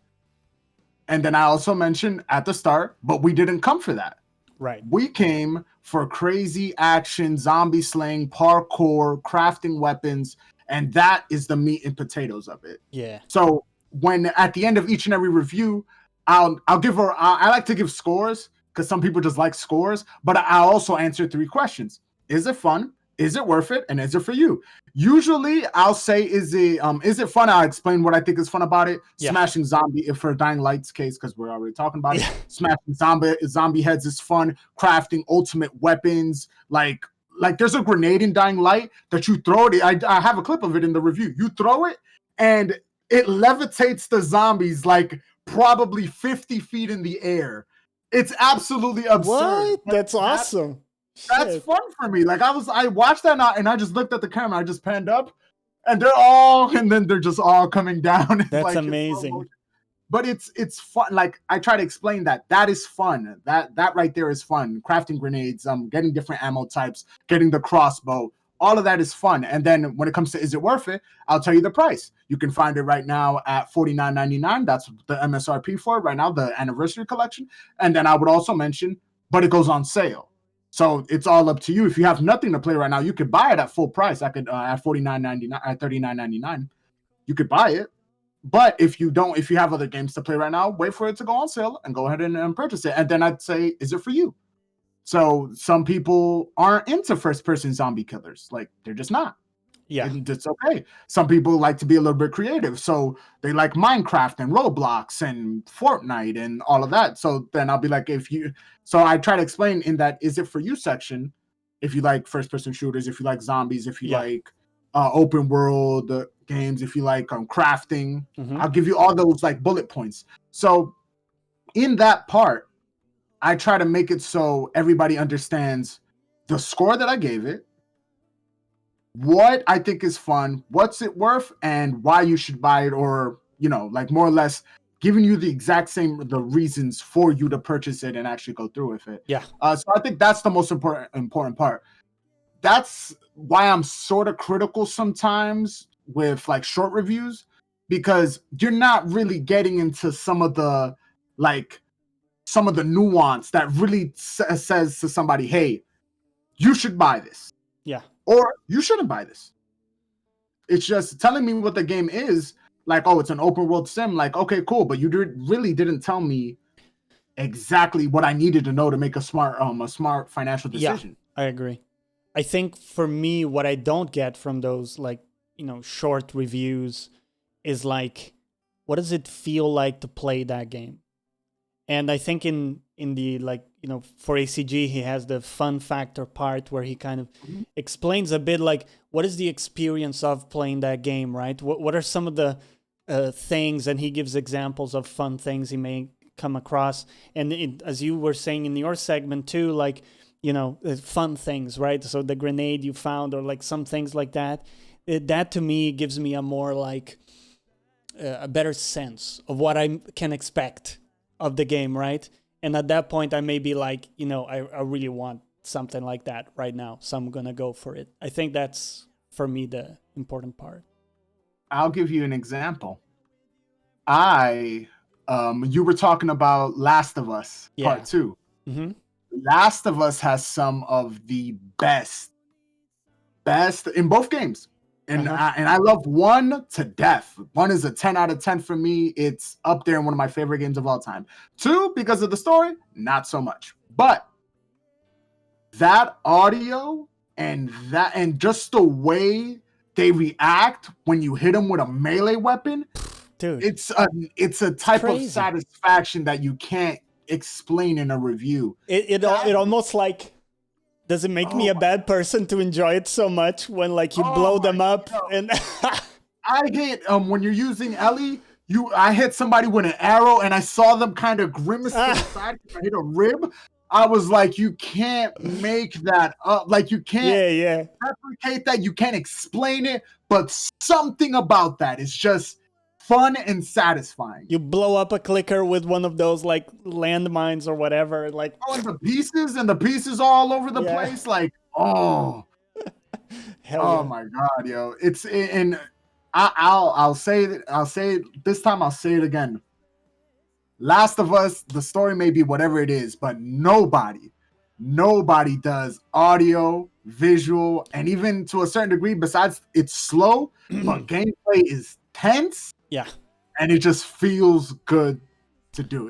And then I also mentioned at the start, but we didn't come for that. Right. We came for crazy action, zombie slaying, parkour, crafting weapons, and that is the meat and potatoes of it. Yeah. So when at the end of each and every review, I like to give scores because some people just like scores, but I also answer 3 questions. Is it fun? Is it worth it? And is it for you? Usually I'll say, is it fun? I'll explain what I think is fun about it. Yeah. Smashing zombie, if for Dying Light's case, because we're already talking about it. Smashing zombie heads is fun. Crafting ultimate weapons, like there's a grenade in Dying Light that you throw it. I have a clip of it in the review. You throw it and it levitates the zombies like probably 50 feet in the air. It's absolutely absurd. What? That's awesome. That's fun for me. Like I watched that and I just looked at the camera. I just panned up, and then they're just all coming down. That's like, amazing. But it's fun. Like I try to explain that is fun. That right there is fun. Crafting grenades, getting different ammo types, getting the crossbow. All of that is fun. And then when it comes to is it worth it, I'll tell you the price. You can find it right now at $49.99. That's the MSRP for it right now, the anniversary collection. And then I would also mention, but it goes on sale. So it's all up to you. If you have nothing to play right now, you could buy it at full price. I could at $49.99, at $39.99. You could buy it. But if you have other games to play right now, wait for it to go on sale and go ahead and purchase it. And then I'd say, is it for you? So some people aren't into first-person zombie killers. Like, they're just not. Yeah. And it's okay. Some people like to be a little bit creative. So they like Minecraft and Roblox and Fortnite and all of that. So then I'll be like, so I try to explain in that is it for you section, if you like first-person shooters, if you like zombies, if you like open world games, if you like crafting, I'll give you all those like bullet points. So in that part, I try to make it so everybody understands the score that I gave it, what I think is fun, what's it worth, and why you should buy it, or, like more or less giving you the exact same, the reasons for you to purchase it and actually go through with it. Yeah. So I think that's the most important part. That's why I'm sort of critical sometimes with like short reviews, because you're not really getting into some of the nuance that really says to somebody, hey, you should buy this. Yeah. Or you shouldn't buy this. It's just telling me what the game is, like, oh, it's an open world sim. Like, okay, cool. But you really didn't tell me exactly what I needed to know to make a smart financial decision. Yeah, I agree. I think for me, what I don't get from those short reviews is like, what does it feel like to play that game? And I think in the for ACG, he has the fun factor part where he kind of explains a bit like, what is the experience of playing that game, right? What are some of the things, and he gives examples of fun things he may come across. And as you were saying in your segment too, like, fun things, right? So the grenade you found, or like some things like that, that to me gives me a more like a better sense of what I can expect of the game, right? And at that point, I may be like, I really want something like that right now, so I'm gonna go for it. I think that's, for me, the important part. I'll give you an example. You were talking about Last of Us Part 2. Mm-hmm. Last of Us has some of the best in both games. And I love 1 to death. 1 is a 10 out of 10 for me. It's up there in one of my favorite games of all time. 2, because of the story, not so much. But that audio and just the way they react when you hit them with a melee weapon, dude, it's a type of satisfaction that you can't explain in a review. It almost like, does it make me a bad person to enjoy it so much when like you blow them up? And I hate when you're using Ellie. I hit somebody with an arrow and I saw them kind of grimace to the side. I hit a rib. I was like, you can't make that up. Like, you can't replicate that. You can't explain it. But something about that is just fun and satisfying. You blow up a clicker with one of those like landmines or whatever, like and the pieces all over the place, like Hell yeah. My god, yo, it's and I'll say it this time. I'll say it again. Last of Us, the story may be whatever it is, but nobody nobody does audio, visual, and even to a certain degree, besides it's slow, but gameplay is tense. Yeah. And it just feels good to do.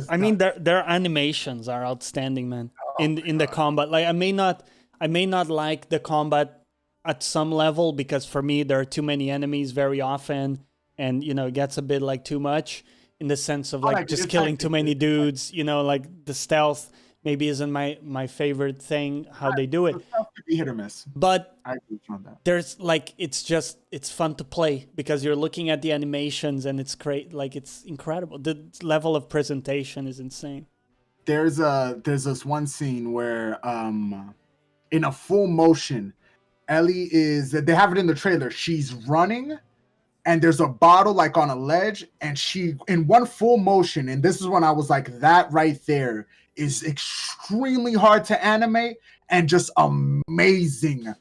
I mean, their animations are outstanding, man. In the combat, like I may not like the combat at some level, because for me there are too many enemies very often, and it gets a bit like too much in the sense of like just killing too many dudes. Like the stealth maybe isn't my favorite thing how they do it. The stealth could be hit or miss. But I agree on that. there's like it's fun to play because you're looking at the animations and it's great. Like it's incredible. The level of presentation is insane. There's this one scene where in a full motion, Ellie they have it in the trailer. She's running and there's a bottle like on a ledge, and she in one full motion, and this is when I was like, that right there is extremely hard to animate and just amazing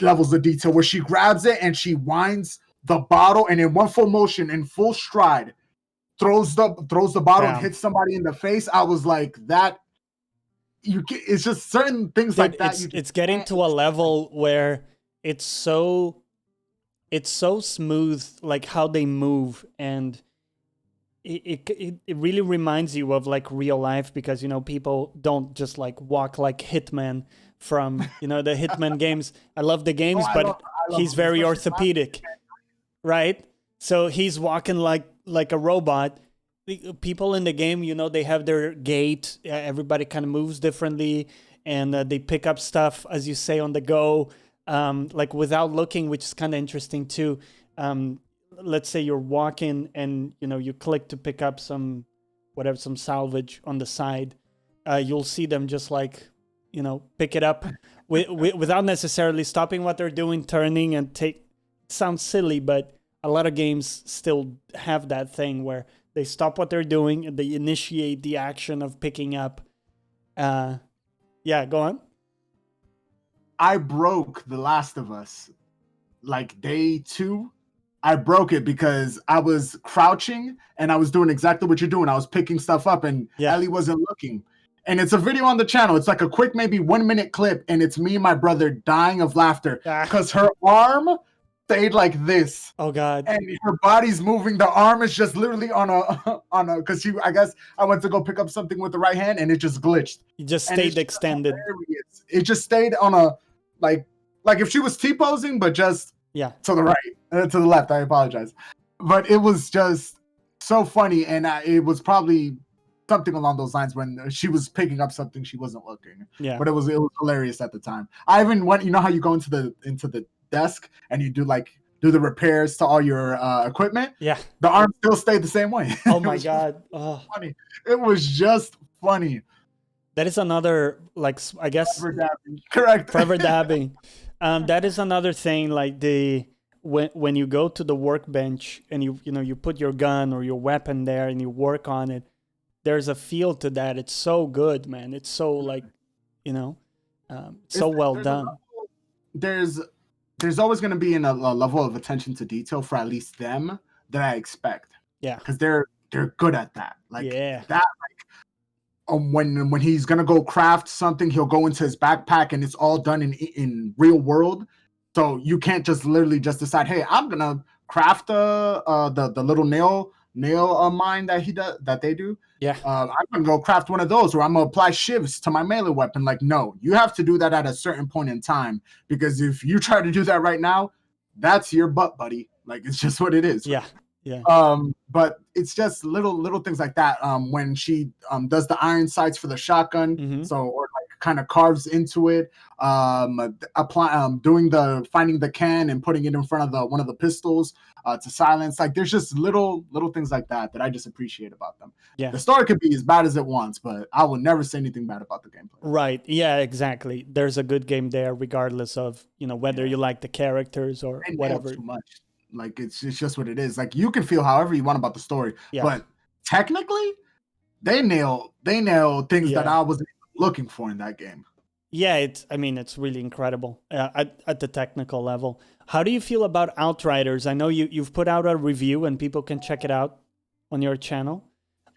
levels of detail where she grabs it and she winds the bottle and in one full motion, in full stride, throws the bottle and hits somebody in the face. I was like, that it's just certain things like that. It's getting to a level where it's so smooth, like how they move, and it really reminds you of like real life, because people don't just like walk like Hitman from the Hitman games. I love the games, but I love he's very orthopedic, right? So he's walking like a robot. People in the game, they have their gait. Everybody kind of moves differently, and they pick up stuff, as you say, on the go, like without looking, which is kind of interesting too. Let's say you're walking and you click to pick up some salvage on the side. You'll see them just like pick it up without necessarily stopping what they're doing, turning and take. It sounds silly, but a lot of games still have that thing where they stop what they're doing and they initiate the action of picking up. Yeah, go on. I broke The Last of Us like day 2. I broke it because I was crouching and I was doing exactly what you're doing. I was picking stuff up and Ellie wasn't looking. And it's a video on the channel. It's like a quick, maybe 1 minute clip. And it's me and my brother dying of laughter because her arm stayed like this. Oh God. And her body's moving. The arm is just literally on a, because I guess I went to go pick up something with the right hand and it just glitched. It just stayed extended. It just stayed on a, like if she was T-posing, but just to the right, to the left. I apologize. But it was just so funny. And it was probably something along those lines when she was picking up something, she wasn't looking. Yeah. But it was hilarious at the time. I even went, how you go into the desk and you do the repairs to all your equipment. Yeah. The arm still stayed the same way. Oh my God. Oh. Funny. It was just funny. That is another, like, I guess. Forever dabbing. Correct. Forever dabbing. That is another thing, like when you go to the workbench and you put your gun or your weapon there and you work on it, there's a feel to that. It's so good, man. It's so like, so well done. There's always going to be a level of attention to detail for at least them that I expect. Yeah. Because they're good at that. Like that. Like, when he's gonna go craft something, he'll go into his backpack and it's all done in real world. So you can't just literally just decide, hey, I'm gonna craft the little nail mine that they do. Yeah. I'm gonna go craft one of those, or I'm gonna apply shivs to my melee weapon. Like, no, you have to do that at a certain point in time, because if you try to do that right now, that's your butt, buddy. Like, it's just what it is. Yeah. Yeah. But it's just little things like that. When she does the iron sights for the shotgun, or like kind of carves into it, doing finding the can and putting it in front of one of the pistols to silence. Like, there's just little things like that I just appreciate about them. Yeah. The story could be as bad as it wants, but I will never say anything bad about the gameplay. Right. Yeah, exactly. There's a good game there, regardless of whether you like the characters or whatever. Too much. Like, it's just what it is. Like, you can feel however you want about the story, but technically, they nail things that I wasn't looking for in that game. Yeah, it's really incredible at the technical level. How do you feel about Outriders? I know you've put out a review and people can check it out on your channel.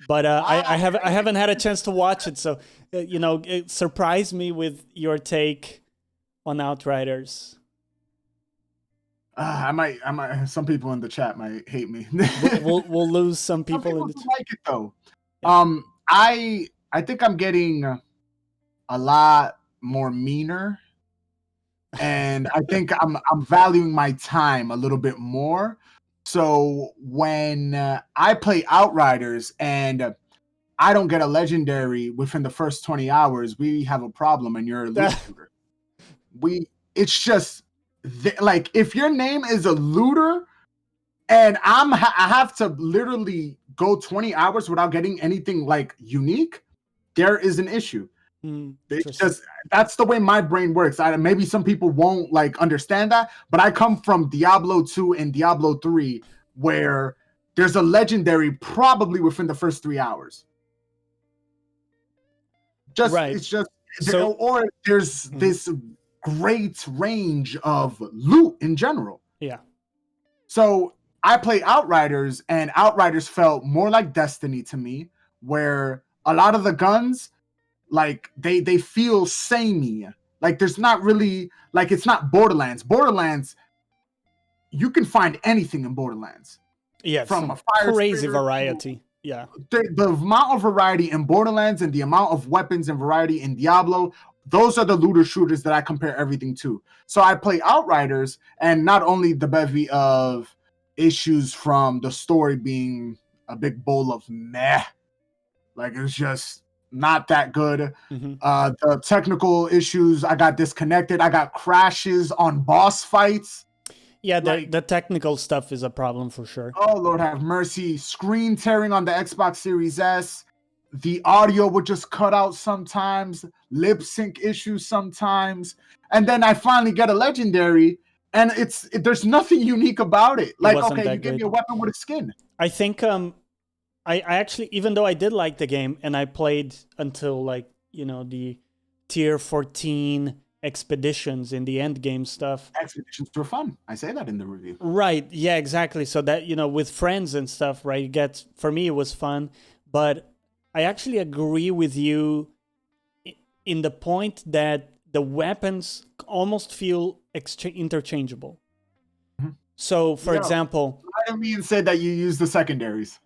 but I haven't had a chance to watch it. So it surprised me with your take on Outriders. I might. Some people in the chat might hate me. we'll lose some people in the chat. Like it though. Yeah. I think I'm getting a lot more meaner, and I think I'm valuing my time a little bit more. So when I play Outriders and I don't get a legendary within the first 20 hours, we have a problem, and you're a loot shooter. It's just like if your name is a looter, and I have to literally go 20 hours without getting anything like unique, there is an issue. It's just that's the way my brain works. Maybe some people won't like understand that, but I come from Diablo 2 and Diablo 3 where there's a legendary probably within the first 3 hours. It's just or there's this great range of loot in general. Yeah. So I play Outriders, and Outriders felt more like Destiny to me, where a lot of the guns, like they feel samey. Like there's not really like it's not Borderlands. Borderlands, you can find anything in Borderlands. Yeah, from a fire crazy variety. Yeah, the amount of variety in Borderlands and the amount of weapons and variety in Diablo, those are the looter shooters that I compare everything to. So I play Outriders, and not only the bevy of issues from the story being a big bowl of meh, like it's just not that good. The technical issues, I got disconnected. I got crashes on boss fights. Yeah, the technical stuff is a problem for sure. Oh, Lord have mercy. Screen tearing on the Xbox Series S. The audio would just cut out sometimes. Lip sync issues sometimes. And then I finally get a legendary, and there's nothing unique about it. Like, okay, you give me a weapon with a skin. I think I actually, even though I did like the game and I played until the tier 14 expeditions in the end game stuff. Expeditions were fun. I say that in the review. Right. Yeah, exactly. So that, with friends and stuff, right? For me, it was fun. But I actually agree with you in the point that the weapons almost feel interchangeable. So, for example... I don't mean say that you use the secondaries.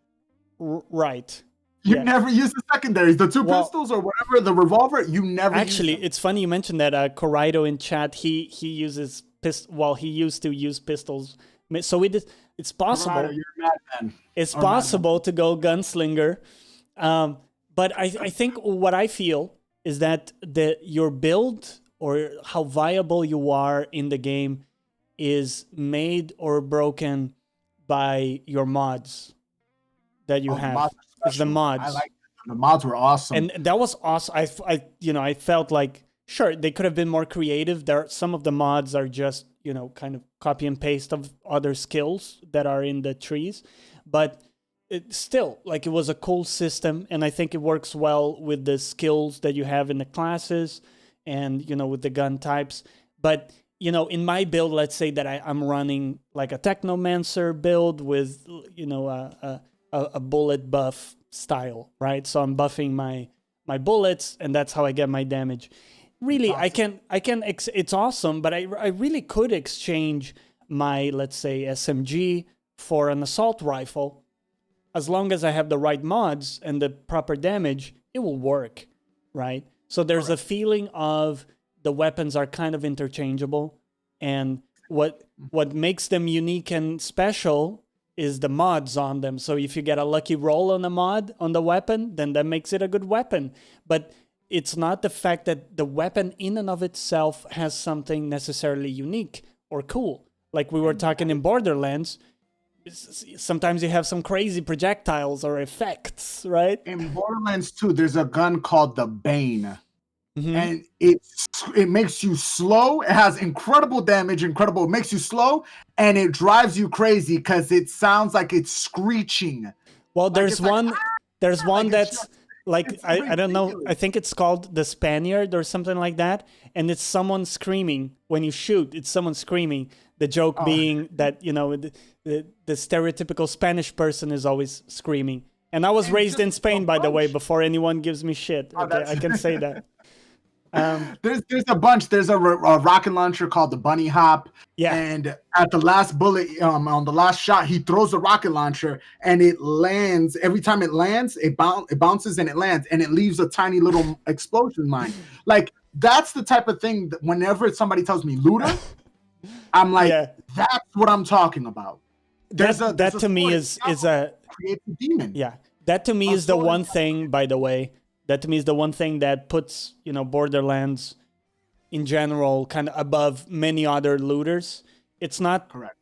Right. You never use the secondaries. The two pistols or whatever, the revolver, you never actually, use them. It's funny you mentioned that. Corrido in chat, he uses he used to use pistols. So it's possible. Corrido, you're a madman. It's possible to go gunslinger. But I think what I feel is that your build or how viable you are in the game is made or broken by your mods that you have. It's the mods. I like them. The mods were awesome. And that was awesome. I felt like, sure, they could have been more creative. Some of the mods are just, kind of copy and paste of other skills that are in the trees. But it still, it was a cool system. And I think it works well with the skills that you have in the classes and, with the gun types. But, in my build, let's say that I'm running like a Technomancer build with, a bullet buff style, right? So I'm buffing my bullets, and that's how I get my damage. Really, awesome. It's awesome, but I really could exchange my, let's say, SMG for an assault rifle. As long as I have the right mods and the proper damage, it will work, right? So there's a feeling of the weapons are kind of interchangeable, and what makes them unique and special is the mods on them. So if you get a lucky roll on a mod on the weapon, then that makes it a good weapon. But it's not the fact that the weapon in and of itself has something necessarily unique or cool. Like we were talking in Borderlands, sometimes you have some crazy projectiles or effects, right? In Borderlands 2, there's a gun called the Bane. And it makes you slow. It has incredible damage, it makes you slow, and it drives you crazy because it sounds like it's screeching. Well, there's one that's like I don't know. I think it's called the Spaniard or something like that, and it's someone screaming when you shoot. It's someone screaming. The joke being that the stereotypical Spanish person is always screaming, And I was raised in Spain, by the way, before anyone gives me shit. Okay, I can say that. There's a bunch. There's a rocket launcher called the Bunny Hop. Yeah. And at the last bullet, on the last shot, he throws the rocket launcher and it lands. Every time it lands, it bounces and it lands and it leaves a tiny little explosion line. Like, that's the type of thing that whenever somebody tells me looter, I'm like, that's what I'm talking about. That to me is a creative demon. Yeah. That to me is the one thing, by the way, that to me is the one thing that puts, Borderlands in general kind of above many other looters. It's not correct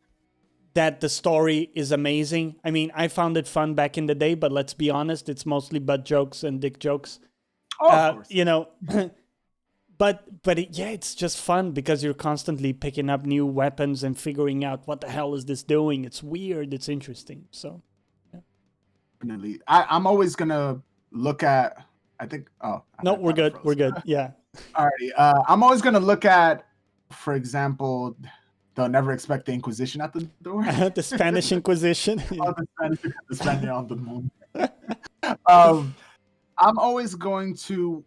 that the story is amazing. I mean, I found it fun back in the day, but let's be honest, it's mostly butt jokes and dick jokes. Of course. But it's just fun because you're constantly picking up new weapons and figuring out what the hell is this doing. It's weird. It's interesting. So, yeah. Definitely. I'm always gonna look at. I think. Oh no, we're good. We're good. Yeah. Alrighty. I'm always gonna look at, for example, they'll never expect the Inquisition at the door. The Spanish Inquisition. The Spanish on the moon. I'm always going to.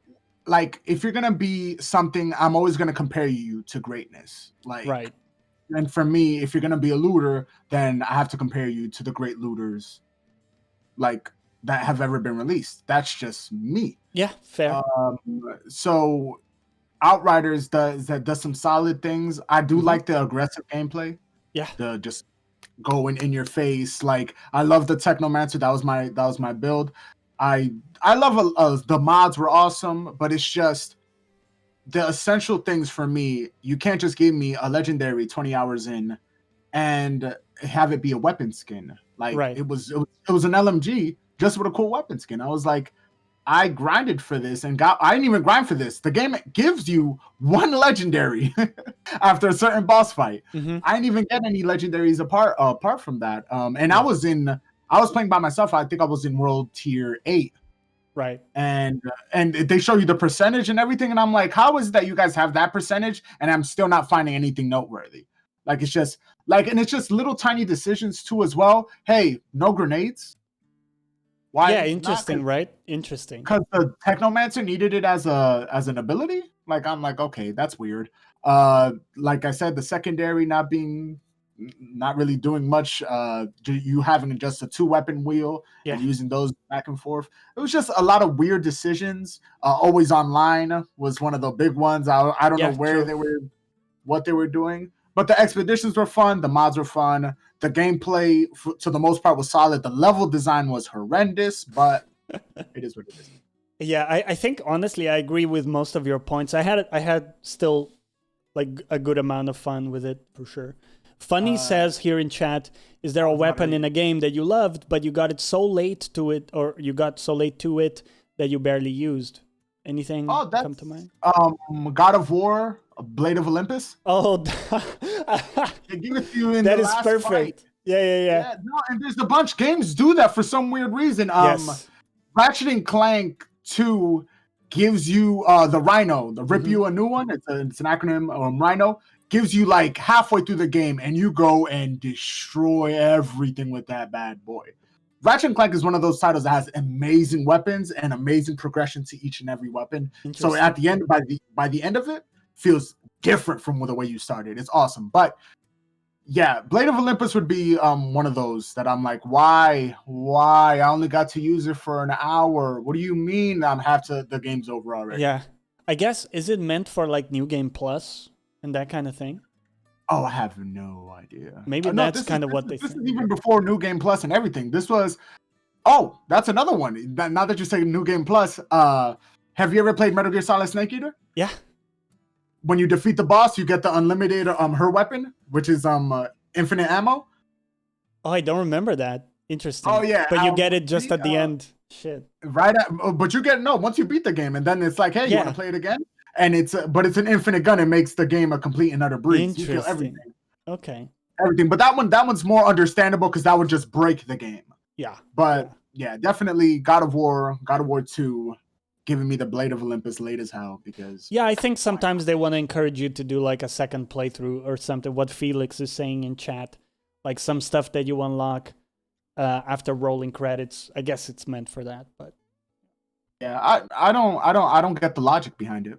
Like, if you're gonna be something, I'm always gonna compare you to greatness. Like, right. And for me, if you're gonna be a looter, then I have to compare you to the great looters, like that have ever been released. That's just me. Yeah, fair. So, Outriders does some solid things. I do like the aggressive gameplay. Yeah. The just going in your face. Like, I love the Technomancer. That was my build. I love the mods were awesome, but it's just the essential things for me. You can't just give me a legendary 20 hours in and have it be a weapon skin. Like, right. it was an LMG just with a cool weapon skin. I was like, I grinded for this and I didn't even grind for this. The game gives you one legendary after a certain boss fight. Mm-hmm. I didn't even get any legendaries apart from that. And I was playing by myself. I think I was in World Tier 8. Right. And they show you the percentage and everything. And I'm like, how is it that you guys have that percentage and I'm still not finding anything noteworthy? Like, it's just like, and it's just little tiny decisions too as well. Hey, no grenades. Why? Yeah, interesting, right? Interesting. Because the Technomancer needed it as an ability. Like, I'm like, okay, that's weird. Like I said, the secondary not really doing much. You having just a 2-weapon wheel and using those back and forth. It was just a lot of weird decisions. Always online was one of the big ones. I don't know where they were, what they were doing, but the expeditions were fun. The mods were fun. The gameplay, to the most part, was solid. The level design was horrendous, but it is what it is. Yeah, I think honestly, I agree with most of your points. I had still like a good amount of fun with it for sure. Funny says here in chat, is there a weapon in a game that you loved, but you got so late to it that you barely used? Anything come to mind? God of War, Blade of Olympus. Oh, they give it to you in that the is last perfect. Fight. Yeah. No, and there's a bunch. Games do that for some weird reason. Yes. Ratchet and Clank 2 gives you the Rhino, the Rip You a New One. It's an acronym, Rhino. Gives you like halfway through the game and you go and destroy everything with that bad boy. Ratchet and Clank is one of those titles that has amazing weapons and amazing progression to each and every weapon. So at the end, by the end of it, feels different from the way you started. It's awesome. But yeah, Blade of Olympus would be one of those that I'm like, why? I only got to use it for an hour. What do you mean the game's over already? Yeah. I guess, is it meant for like New Game Plus and that kind of thing? Oh, I have no idea. Maybe that's kind of what they think. This is even before New Game Plus and everything. This was... Oh, that's another one. Now that you're saying New Game Plus, have you ever played Metal Gear Solid Snake Eater? Yeah. When you defeat the boss, you get the unlimited her weapon, which is infinite ammo. Oh, I don't remember that. Interesting. Oh yeah, but you get it just at the end. Shit. Right. But you get once you beat the game, and then it's like, hey, you want to play it again? And it's an infinite gun. It makes the game a complete and utter breeze. You kill everything. Okay. Everything, but that one's more understandable because that would just break the game. Yeah. But yeah, definitely God of War 2, giving me the Blade of Olympus late as hell because... Yeah, I think sometimes they want to encourage you to do like a second playthrough or something. What Felix is saying in chat, like some stuff that you unlock after rolling credits. I guess it's meant for that, but yeah, I don't get the logic behind it.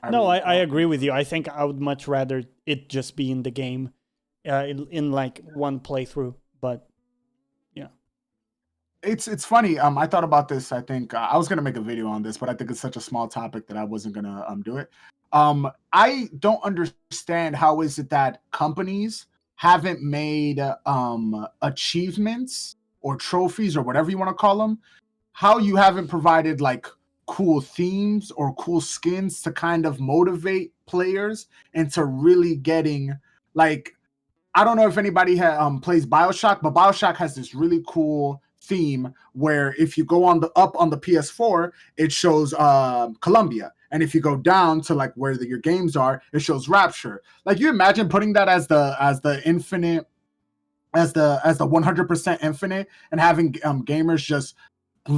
I agree with you. I think I would much rather it just be in the game, in like one playthrough. But yeah, it's funny. I thought about this. I think I was gonna make a video on this, but I think it's such a small topic that I wasn't gonna do it. I don't understand how is it that companies haven't made achievements or trophies or whatever you want to call them. How you haven't provided like cool themes or cool skins to kind of motivate players into really getting like, I don't know if anybody plays BioShock, but BioShock has this really cool theme where if you go on the up on the PS4, it shows Columbia, and if you go down to like where your games are, it shows Rapture. Like, you imagine putting that as the infinite, as the 100% infinite, and having gamers just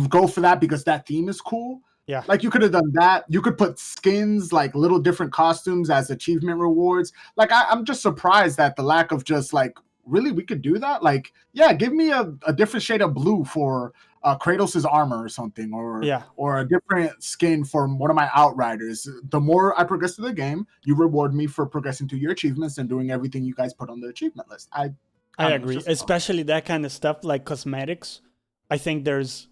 go for that because that theme is cool. Yeah. Like, you could have done that. You could put skins, like little different costumes as achievement rewards. Like, I'm just surprised at the lack of just like, really, we could do that? Like, yeah, give me a different shade of blue for Kratos' armor or something, or a different skin for one of my Outriders. The more I progress through the game, you reward me for progressing through your achievements and doing everything you guys put on the achievement list. I agree, especially that kind of stuff like cosmetics. I think there's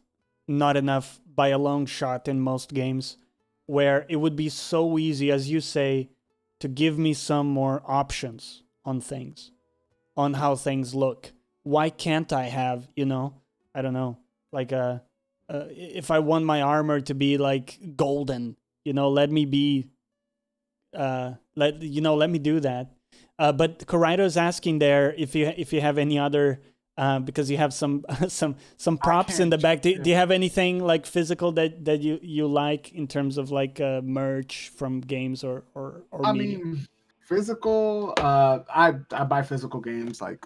not enough by a long shot in most games where it would be so easy, as you say, to give me some more options on things, on how things look. Why can't I have, I don't know, like if I want my armor to be like golden, let me be, let me do that. But Coraido's asking there if you have any other, because you have some some props in the back. Do you have anything like physical that you like in terms of like merch from games or I mean, physical. I buy physical games. Like,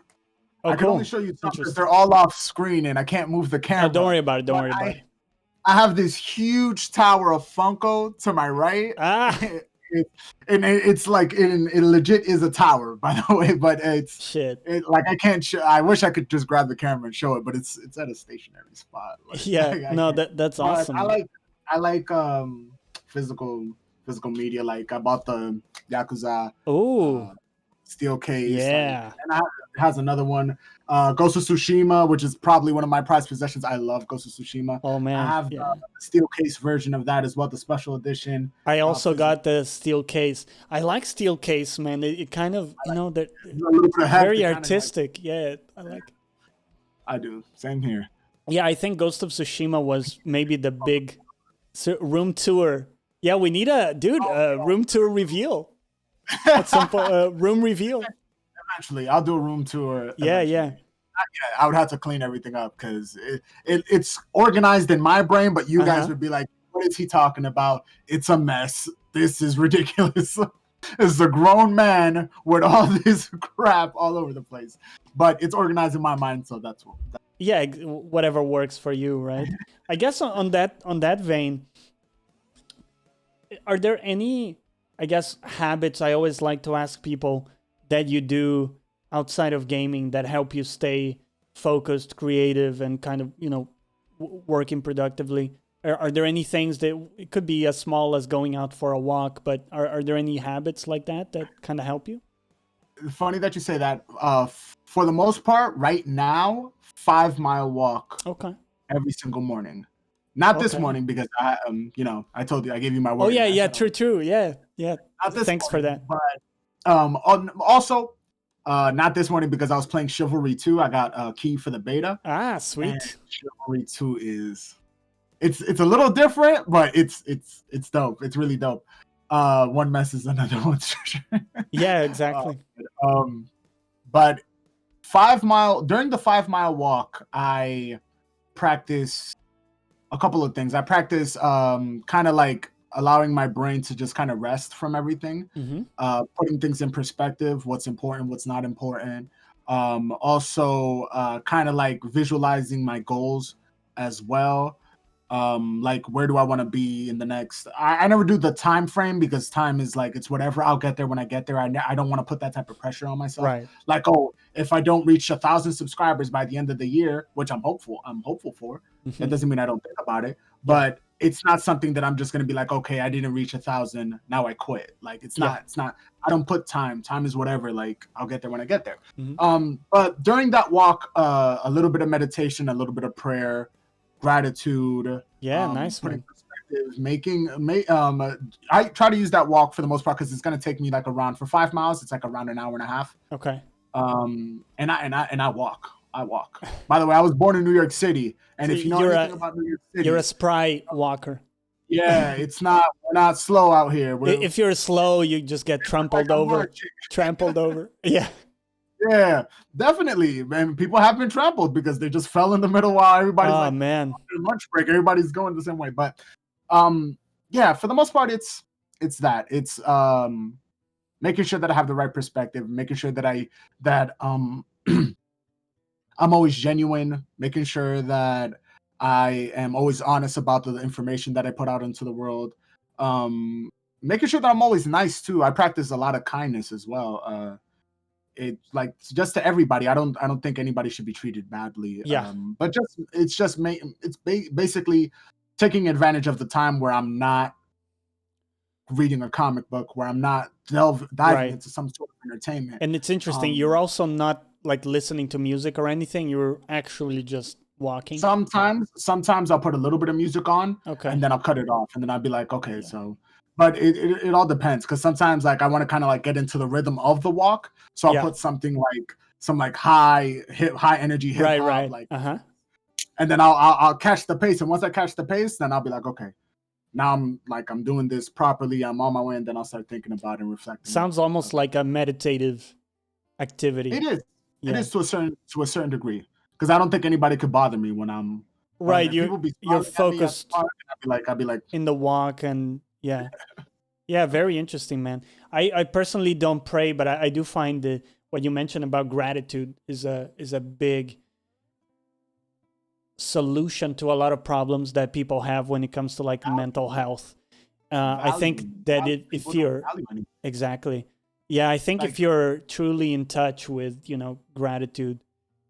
I can only show you some because they're all off screen and I can't move the camera. Don't worry about it. Don't worry about it. I have this huge tower of Funko to my right. And it's like it legit is a tower, by the way, but it's like I can't show. I wish I could just grab the camera and show it, but it's at a stationary spot. Like, that's awesome. I like physical media. Like, I bought the Yakuza steel case. Yeah, and it has another one, Ghost of Tsushima, which is probably one of my prized possessions. I love Ghost of Tsushima. Oh man, I have the steel case version of that as well, the special edition. I also got the steel case. I like steel case, man. It kind of, they're very artistic. Yeah, I like it. I do. Same here. Yeah, I think Ghost of Tsushima was maybe the big room tour. Yeah, we need a room tour reveal. At some point, room reveal. Eventually, I'll do a room tour. Yeah. I would have to clean everything up because it's organized in my brain, but you guys would be like, "What is he talking about? It's a mess. This is ridiculous." It's a grown man with all this crap all over the place, but it's organized in my mind, so that's what. Yeah, whatever works for you, right? I guess on that vein, are there any, I guess, habits I always like to ask people that you do outside of gaming that help you stay focused, creative, and kind of, working productively? Are there any things that it could be as small as going out for a walk, but are there any habits like that kind of help you? Funny that you say that. For the most part, right now, 5-mile walk. Okay. Every single morning. Not this morning because I told you, I gave you my word. Oh yeah, true. Yeah. Thanks for that. But also, not this morning because I was playing Chivalry 2. I got a key for the beta. Sweet. And Chivalry 2 is it's a little different, but it's dope. It's really dope. One messes another one's treasure. Yeah, exactly. But during the 5-mile walk, I practice a couple of things. I practice kind of like allowing my brain to just kind of rest from everything, putting things in perspective, what's important, what's not important. Also, kind of like visualizing my goals as well. Like, where do I want to be in the next? I never do the time frame because time is like, it's whatever. I'll get there when I get there. I don't want to put that type of pressure on myself. Right. Like, oh, if I don't reach 1,000 subscribers by the end of the year, which I'm hopeful for, that doesn't mean I don't think about it. But it's not something that I'm just going to be like, okay, I didn't reach 1,000, now I quit. Like it's not. I don't put time. Time is whatever. Like I'll get there when I get there. But during that walk, a little bit of meditation, a little bit of prayer, gratitude. Nice one. I try to use that walk for the most part because it's going to take me like around for 5 miles. It's like around an hour and a half. Okay. And I walk. By the way, I was born in New York City, and so if you know anything about New York City, you're a spry walker. Yeah, we're not slow out here. If you're slow, you just get trampled over. Yeah. Yeah, definitely. And people have been trampled because they just fell in the middle while everybody's on lunch break. Everybody's going the same way. But yeah, for the most part, it's that. It's making sure that I have the right perspective, making sure that I'm always genuine, making sure that I am always honest about the information that I put out into the world. Making sure that I'm always nice too. I practice a lot of kindness as well. It's like just to everybody. I don't think anybody should be treated badly. Yeah. But it's basically taking advantage of the time where I'm not reading a comic book, where I'm not diving into some sort of entertainment. And it's interesting. You're also not like listening to music or anything. You're actually just walking. Sometimes I'll put a little bit of music on, and then I'll cut it off, and then I'll be like, okay, so. But it all depends, because sometimes like I want to kind of like get into the rhythm of the walk, so I'll put something like some like high energy hip hop, like, and then I'll catch the pace, and once I catch the pace, then I'll be like, okay, now I'm doing this properly, I'm on my way, and then I'll start thinking about it and reflecting. Sounds almost like a meditative activity. It is. Yeah. It is to a certain degree, because I don't think anybody could bother me when I'm you're focused. I'll be like in the walk, and yeah, very interesting, man. I personally don't pray, but I do find that what you mentioned about gratitude is a big solution to a lot of problems that people have when it comes to like mental health. I think that if you're exactly. Yeah, I think if you're truly in touch with, gratitude,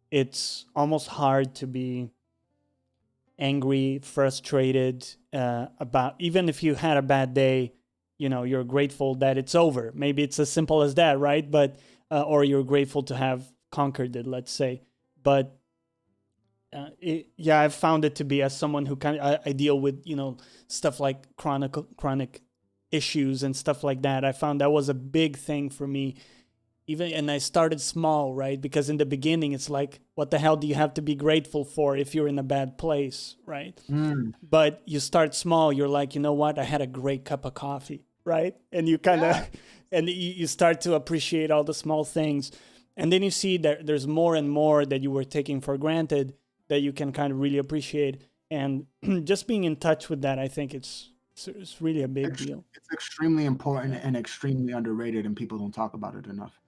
it's almost hard to be angry, frustrated about, even if you had a bad day, you're grateful that it's over. Maybe it's as simple as that, right? But, or you're grateful to have conquered it, let's say. But I've found it to be, as someone who I deal with, stuff like chronic issues and stuff like that. I found that was a big thing for me. And I started small, right? Because in the beginning, it's like, what the hell do you have to be grateful for if you're in a bad place, right? But you start small. You're like, you know what? I had a great cup of coffee, right? And you kind of, and you start to appreciate all the small things. And then you see that there's more and more that you were taking for granted that you can kind of really appreciate. And just being in touch with that, I think it's really a big deal. It's extremely important and extremely underrated, and people don't talk about it enough.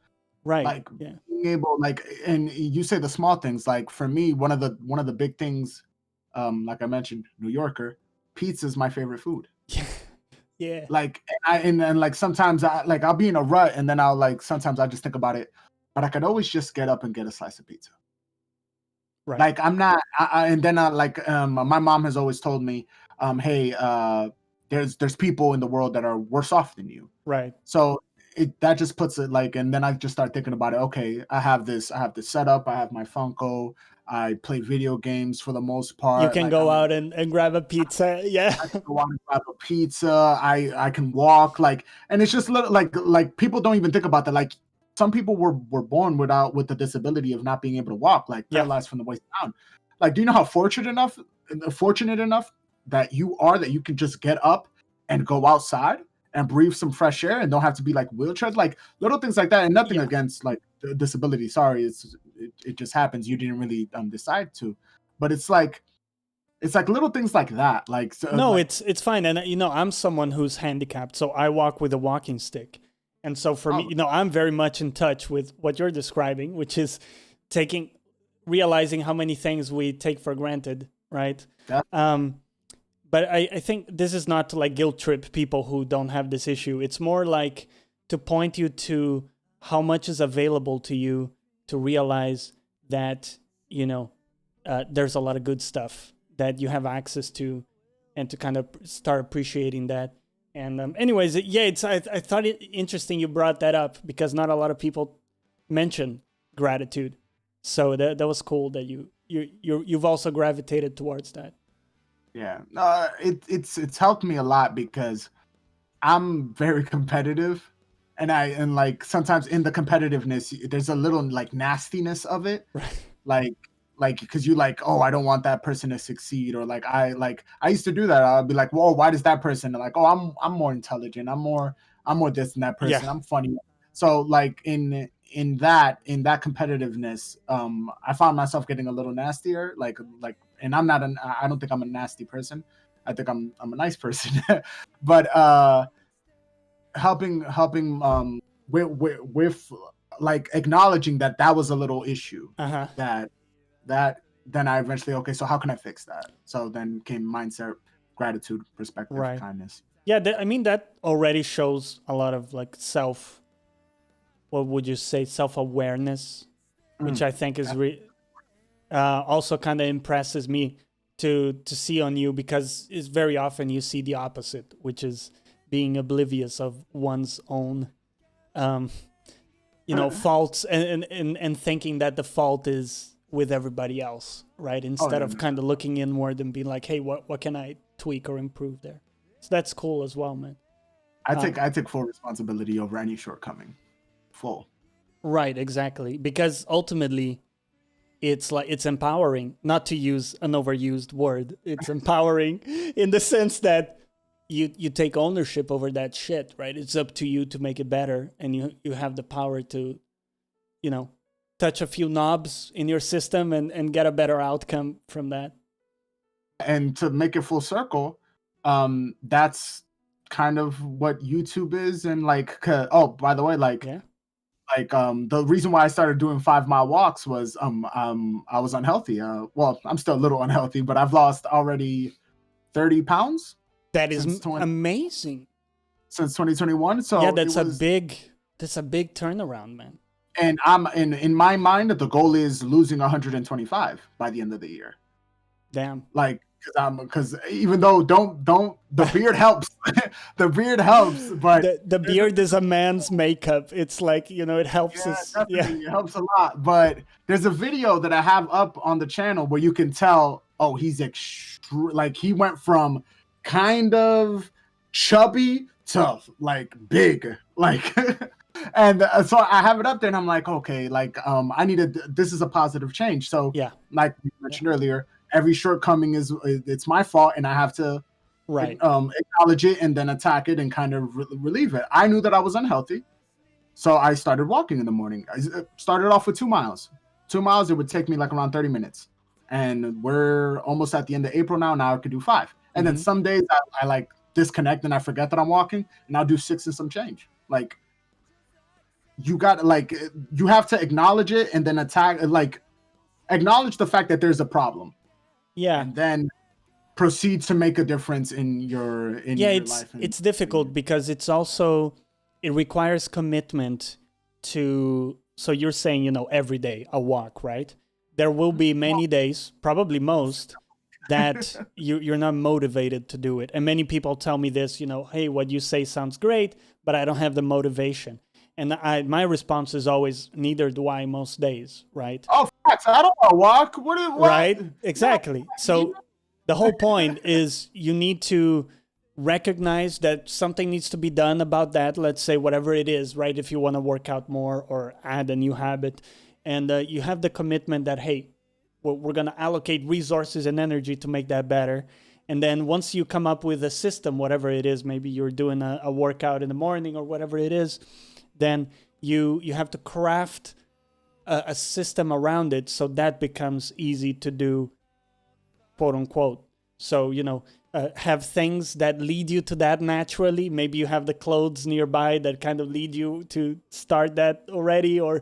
Right. Like being able, like, and you say the small things. Like for me, one of the big things, like I mentioned, New Yorker, pizza is my favorite food. Yeah. Like and like sometimes I'll be in a rut, and then sometimes I just think about it, but I could always just get up and get a slice of pizza. Right. Like I'm not, and then my mom has always told me, hey, there's people in the world that are worse off than you. Right. So that just puts it like, and then I just start thinking about it. Okay, I have this setup. I have my Funko. I play video games for the most part. You can go out and grab a pizza. Yeah. I can go out and grab a pizza. I can walk, and it's just like people don't even think about that. Like some people were born with the disability of not being able to walk, like paralyzed from the waist down. Like, do you know how fortunate enough that you are, that you can just get up and go outside and breathe some fresh air and don't have to be like wheelchairs, like little things like that. And nothing against like disability. Sorry, it just happens. You didn't really decide to, but it's like little things like that. Like no, it's fine. And I'm someone who's handicapped, so I walk with a walking stick. And so for me, I'm very much in touch with what you're describing, which is realizing how many things we take for granted, right? Yeah. But I think this is not to like guilt trip people who don't have this issue. It's more like to point you to how much is available to you to realize that, there's a lot of good stuff that you have access to, and to kind of start appreciating that. And anyways, I thought it interesting you brought that up, because not a lot of people mention gratitude. So that was cool that you've also gravitated towards that. Yeah, it's helped me a lot, because I'm very competitive, and like sometimes in the competitiveness, there's a little like nastiness of it, right. like because you like, oh, I don't want that person to succeed, or like I used to do that. I'll be like, well, why does that person, like, oh, I'm more intelligent, I'm more this than that person, I'm funny. So like in that competitiveness, I found myself getting a little nastier, like, and I don't think I'm a nasty person. I think I'm a nice person. But helping with like acknowledging that was a little issue, that then I eventually, okay, so how can I fix that? So then came mindset, gratitude, perspective, right. kindness. Yeah, that already shows a lot of like what would you say, self-awareness, which I think is also kind of impresses me to see on you, because it's very often you see the opposite, which is being oblivious of one's own faults, and thinking that the fault is with everybody else, right? Instead of kind of looking inward and being like, hey, what can I tweak or improve there? So that's cool as well, man. I take full responsibility over any shortcoming. Full. Right, exactly. Because ultimately it's empowering, not to use an overused word. It's empowering in the sense that you take ownership over that shit, right? It's up to you to make it better, and you have the power to, touch a few knobs in your system and get a better outcome from that. And to make it full circle, that's kind of what YouTube is. And like, oh, by the way, like, the reason why I started doing 5-mile walks was I was unhealthy. Well, I'm still a little unhealthy, but I've lost already 30 pounds. That is amazing. Since 2021. So yeah, that's a big turnaround, man. And I'm in my mind, the goal is losing 125 by the end of the year. Damn. Like, because even though the beard helps, the beard helps, but the beard is a man's makeup. It's like, it helps us. It helps a lot. But there's a video that I have up on the channel where you can tell, oh, he's like he went from kind of chubby to like big, like. And so I have it up there, and I'm like, okay, like I needed. This is a positive change. So like you mentioned earlier, every shortcoming it's my fault, and I have to acknowledge it and then attack it and kind of relieve it. I knew that I was unhealthy, so I started walking in the morning. I started off with 2 miles. 2 miles, it would take me like around 30 minutes, and we're almost at the end of April now. Now I could do 5, and then some days I like disconnect and I forget that I'm walking, and I'll do 6 and some change. Like, you got, like, you have to acknowledge it and then acknowledge the fact that there's a problem. Yeah. And then proceed to make a difference in your life. It's difficult because it's also, it requires commitment to, so you're saying, every day a walk, right? There will be many days, probably most, that you're not motivated to do it. And many people tell me this, hey, what you say sounds great, but I don't have the motivation. And my response is always, neither do I most days, right? Oh, facts. I don't want to walk. What? Right? Exactly. So the whole point is you need to recognize that something needs to be done about that. Let's say whatever it is, right? If you want to work out more or add a new habit. And you have the commitment that, hey, we're going to allocate resources and energy to make that better. And then once you come up with a system, whatever it is, maybe you're doing a workout in the morning or whatever it is, then you have to craft a system around it so that becomes easy to do, quote unquote. So, have things that lead you to that naturally. Maybe you have the clothes nearby that kind of lead you to start that already, or,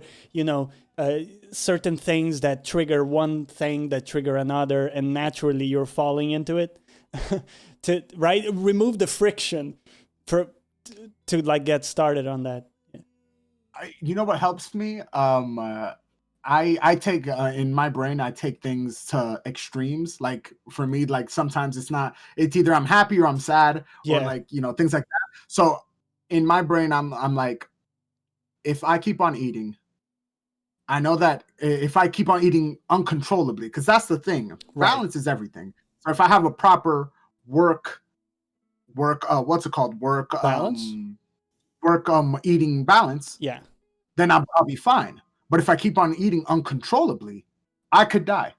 certain things that trigger one thing that trigger another, and naturally you're falling into it. To remove the friction to like get started on that. You know what helps me? I take in my brain, I take things to extremes. Like for me, like sometimes it's either I'm happy or I'm sad, or like, things like that. So in my brain, I'm like, if I keep on eating, I know that if I keep on eating uncontrollably, because that's the thing, balance is everything. So if I have a proper work, what's it called? Balance? Eating balance. Yeah. Then I'll be fine. But if I keep on eating uncontrollably, I could die.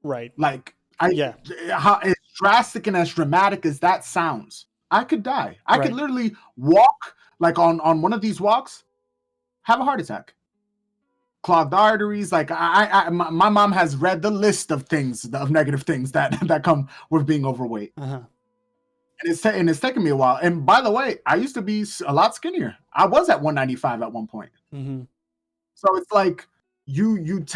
Right. Like how as drastic and as dramatic as that sounds, I could die. I could literally walk like on one of these walks, have a heart attack. Clogged arteries. Like my mom has read the list of things, of negative things that come with being overweight. Uh-huh. And it's taken me a while. And by the way, I used to be a lot skinnier. I was at 195 at one point. Mm-hmm. So it's like you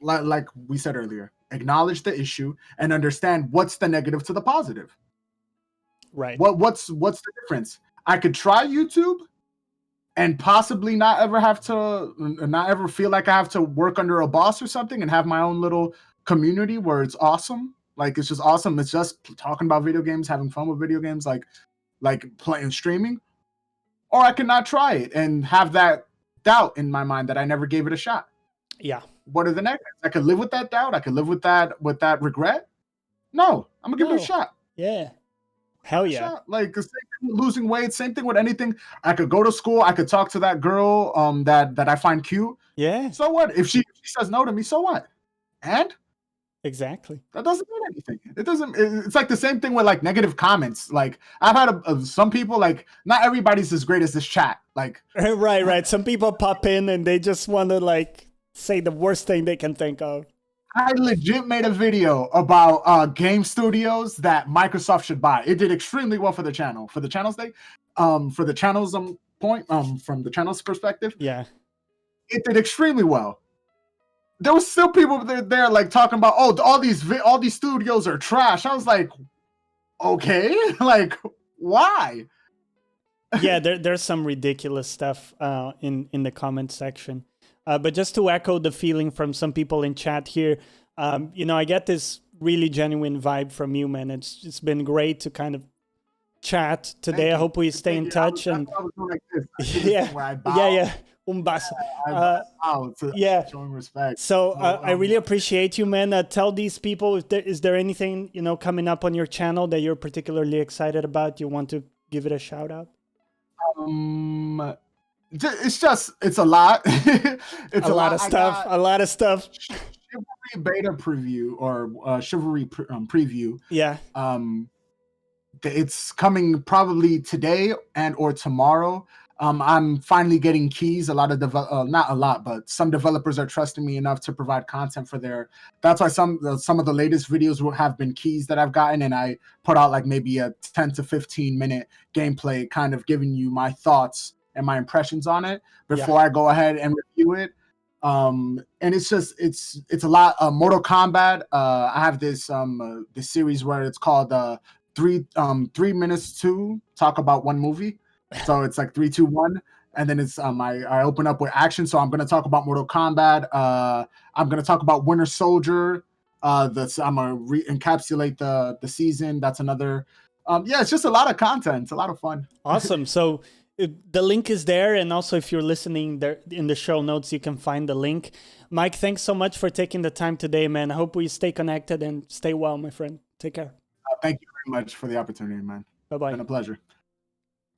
like we said earlier, acknowledge the issue and understand what's the negative to the positive. Right. What's the difference? I could try YouTube and possibly not ever feel like I have to work under a boss or something and have my own little community where it's awesome. Like it's just awesome. It's just talking about video games, having fun with video games, like playing streaming. Or I could not try it and have that doubt in my mind that I never gave it a shot. Yeah. What are the negatives? I could live with that doubt. I could live with that regret. No, I'm gonna give it a shot. Yeah. Hell yeah. Like the same thing with losing weight, same thing with anything. I could go to school, I could talk to that girl that I find cute. Yeah. So what? If she says no to me, so what? And exactly. That doesn't mean anything. It doesn't. It's like the same thing with like negative comments. Like I've had some people, like not everybody's as great as this chat. Like right. Some people pop in and they just want to like say the worst thing they can think of. I legit made a video about game studios that Microsoft should buy. It did extremely well for the channel, for the channel's sake, for the channel's point, from the channel's perspective. Yeah, it did extremely well. There was still people there like talking about, oh, all these studios are trash. I was like, okay, like why? Yeah, there's some ridiculous stuff in the comment section. But just to echo the feeling from some people in chat here, I get this really genuine vibe from you, man. It's been great to kind of chat today. I hope we stay in touch. And yeah. Yeah. Showing respect. So I really appreciate you, man. Tell these people, is there anything coming up on your channel that you're particularly excited about? You want to give it a shout out? It's a lot. It's a lot of stuff. A lot of stuff. Chivalry beta preview or Chivalry preview. Yeah. It's coming probably today and or tomorrow. I'm finally getting keys. A lot of not a lot, but some developers are trusting me enough to provide content for their. That's why some of the latest videos will have been keys that I've gotten, and I put out like maybe a 10 to 15 minute gameplay, kind of giving you my thoughts and my impressions on it before I go ahead and review it. And it's just it's a lot. Mortal Kombat. I have this series where it's called 3 minutes to talk about one movie. So it's like 3, 2, 1, and then it's I open up with action. So I'm gonna talk about Mortal Kombat. I'm gonna talk about Winter Soldier. I'm gonna encapsulate the season. That's another. It's just a lot of content. It's a lot of fun. Awesome. So the link is there, and also if you're listening there in the show notes, you can find the link. Mike, thanks so much for taking the time today, man. I hope we stay connected and stay well, my friend. Take care. Thank you very much for the opportunity, man. Bye-bye. It's been a pleasure.